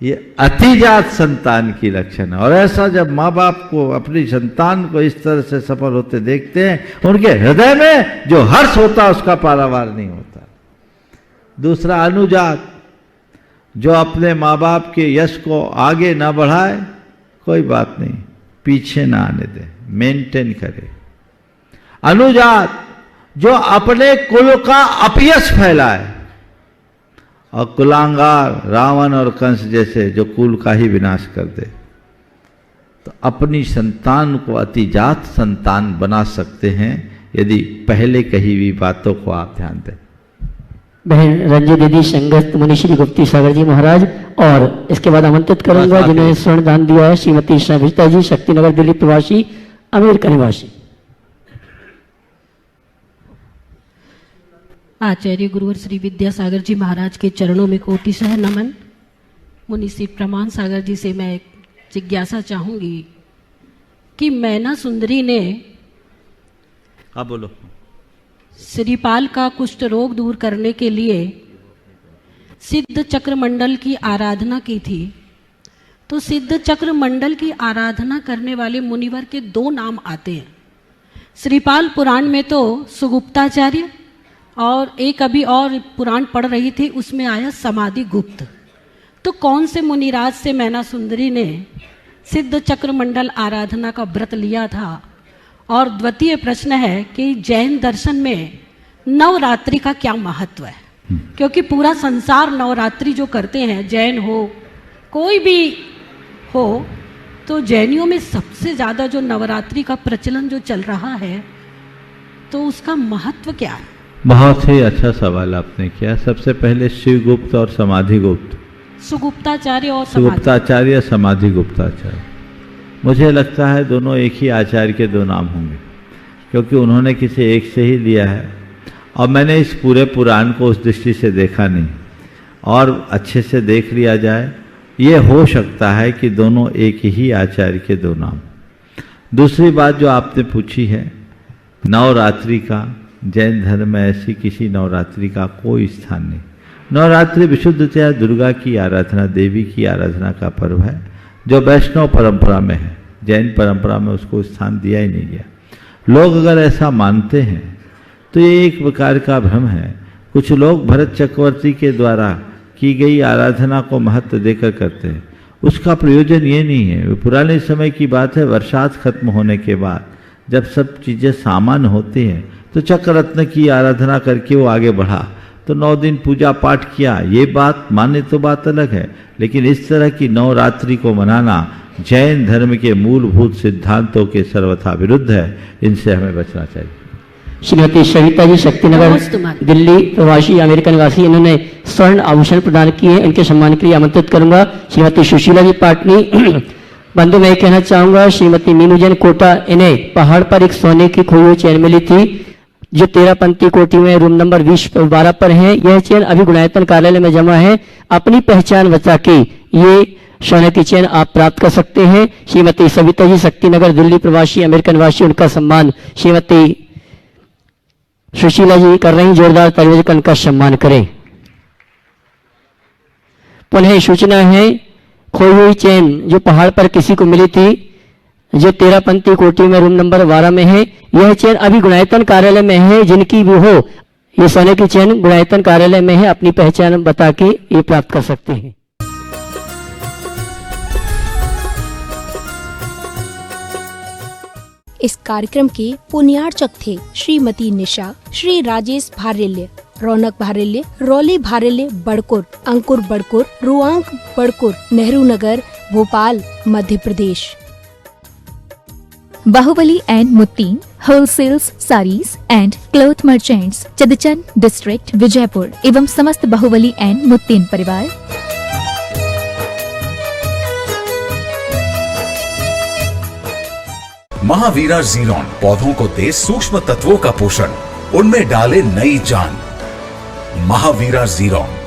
[SPEAKER 6] ये अतिजात संतान की लक्षण है। और ऐसा जब माँ बाप को अपनी संतान को इस तरह से सफल होते देखते हैं, उनके हृदय में जो हर्ष होता है उसका पारावार नहीं होता। दूसरा अनुजात, जो अपने माँ बाप के यश को आगे ना बढ़ाए, कोई बात नहीं, पीछे ना आने दे, मेंटेन करे। अनुजात, जो अपने कुल का अपयश फैलाए। और कुलांगार, रावण और कंस जैसे जो कुल का ही विनाश कर दे। तो अपनी संतान को अतिजात संतान बना सकते हैं यदि पहले कही हुई बातों को आप ध्यान दें।
[SPEAKER 4] बहन रंजू दीदी संगत मुनिश्री गुप्ती सागर जी महाराज, और इसके बाद आमंत्रित करूंगा जिन्होंने स्वर्ण दान दिया है श्रीमती श्रविता जी, शक्तिनगर दिल्ली प्रवासी, अमेरिका निवासी।
[SPEAKER 2] आचार्य गुरुवर श्री विद्यासागर जी महाराज के चरणों में कोटिशः नमन। मुनि श्री प्रमाण सागर जी से मैं जिज्ञासा चाहूंगी कि मैना सुंदरी ने
[SPEAKER 6] हाँ बोलो।
[SPEAKER 2] श्रीपाल का कुष्ठ रोग दूर करने के लिए सिद्ध चक्र मंडल की आराधना की थी। तो सिद्ध चक्र मंडल की आराधना करने वाले मुनिवर के 2 नाम आते हैं। श्रीपाल पुराण में तो सुगुप्ताचार्य, और एक अभी और पुराण पढ़ रही थी उसमें आया समाधि गुप्त। तो कौन से मुनिराज से मैना सुंदरी ने सिद्ध चक्र मंडल आराधना का व्रत लिया था? और द्वितीय प्रश्न है कि जैन दर्शन में नवरात्रि का क्या महत्व है? क्योंकि पूरा संसार नवरात्रि जो करते हैं, जैन हो कोई भी हो, तो जैनियों में सबसे ज्यादा जो नवरात्रि का प्रचलन जो चल रहा है, तो उसका महत्व क्या है?
[SPEAKER 6] बहुत ही अच्छा सवाल आपने किया। सबसे पहले शिवगुप्त और समाधि गुप्त,
[SPEAKER 2] सुगुप्ताचार्य और
[SPEAKER 6] सुगुप्ताचार्य, समाधि गुप्ताचार्य, मुझे लगता है दोनों एक ही आचार्य के 2 नाम होंगे, क्योंकि उन्होंने किसी एक से ही लिया है। और मैंने इस पूरे पुराण को उस दृष्टि से देखा नहीं, और अच्छे से देख लिया जाए, ये हो सकता है कि दोनों एक ही आचार्य के 2 नाम। दूसरी बात जो आपने पूछी है नवरात्रि का, जैन धर्म में ऐसी किसी नवरात्रि का कोई स्थान नहीं। नवरात्रि विशुद्धतया दुर्गा की आराधना, देवी की आराधना का पर्व है जो वैष्णव परंपरा में है। जैन परंपरा में उसको स्थान दिया ही नहीं गया। लोग अगर ऐसा मानते हैं तो ये एक प्रकार का भ्रम है। कुछ लोग भरत चक्रवर्ती के द्वारा की गई आराधना को महत्व देकर करते हैं, उसका प्रयोजन ये नहीं है। पुराने समय की बात है, वर्षात खत्म होने के बाद जब सब चीज़ें सामान्य होती हैं तो चक्ररत्न की आराधना करके वो आगे बढ़ा, तो 9 दिन पूजा पाठ किया। ये बात माने तो बात अलग है, लेकिन इस तरह की नवरात्रि को मनाना जैन धर्म के मूलभूत सिद्धांतों के सर्वथा विरुद्ध है। इनसे हमें बचना चाहिए।
[SPEAKER 4] श्रीमती सविता जी, शक्तिनगर दिल्ली प्रवासी, अमेरिका निवासी, इन्होंने स्वर्ण आभूषण प्रदान किए। इनके सम्मान के लिए आमंत्रित करूंगा श्रीमती सुशीला जी पाटनी। बंधु मैं कहना चाहूंगा श्रीमती मीनू जैन कोटा, इन्हें पहाड़ पर एक सोने की खोई हुई चैन मिली थी जो 13 पंक्ति कोटि में रूम नंबर 20-12 पर है। यह चैन अभी गुणायतन कार्यालय में जमा है। अपनी पहचान बचा के ये सोने की चैन आप प्राप्त कर सकते हैं। श्रीमती सविता जी, शक्तिनगर दिल्ली प्रवासी, अमेरिकन वासी, उनका सम्मान श्रीमती सुशीला जी कर रही। जोरदार तालियों से उनका सम्मान करें। पुनः सूचना है, खोई हुई चैन जो पहाड़ पर किसी को मिली थी, जो 13पंथी कोठी में रूम नंबर 12 में है। यह चेन अभी गुणायतन कार्यालय में है, जिनकी भी हो ये सोने की चेन गुणायतन कार्यालय में है, अपनी पहचान बता के ये प्राप्त कर सकते हैं।
[SPEAKER 3] इस कार्यक्रम के पुण्यार्चक थे Shrimati Nisha, Shri Rajesh Bharelya, Raunak Bharelya, Rauli Bharelya Badkur, Ankur Badkur, Ruank Badkur, Nehru Nagar, Bhopal, Madhya Pradesh.
[SPEAKER 5] Bahubali and Muttin wholesales saris and cloth merchants, Chadchan district, Vijaypur एवं समस्त बाहुबली एंड मुत्तीन परिवार।
[SPEAKER 23] महावीरा जीरोन पौधों को दे सूक्ष्म तत्वों का पोषण, उनमें डाले नई जान। महावीरा जीरोन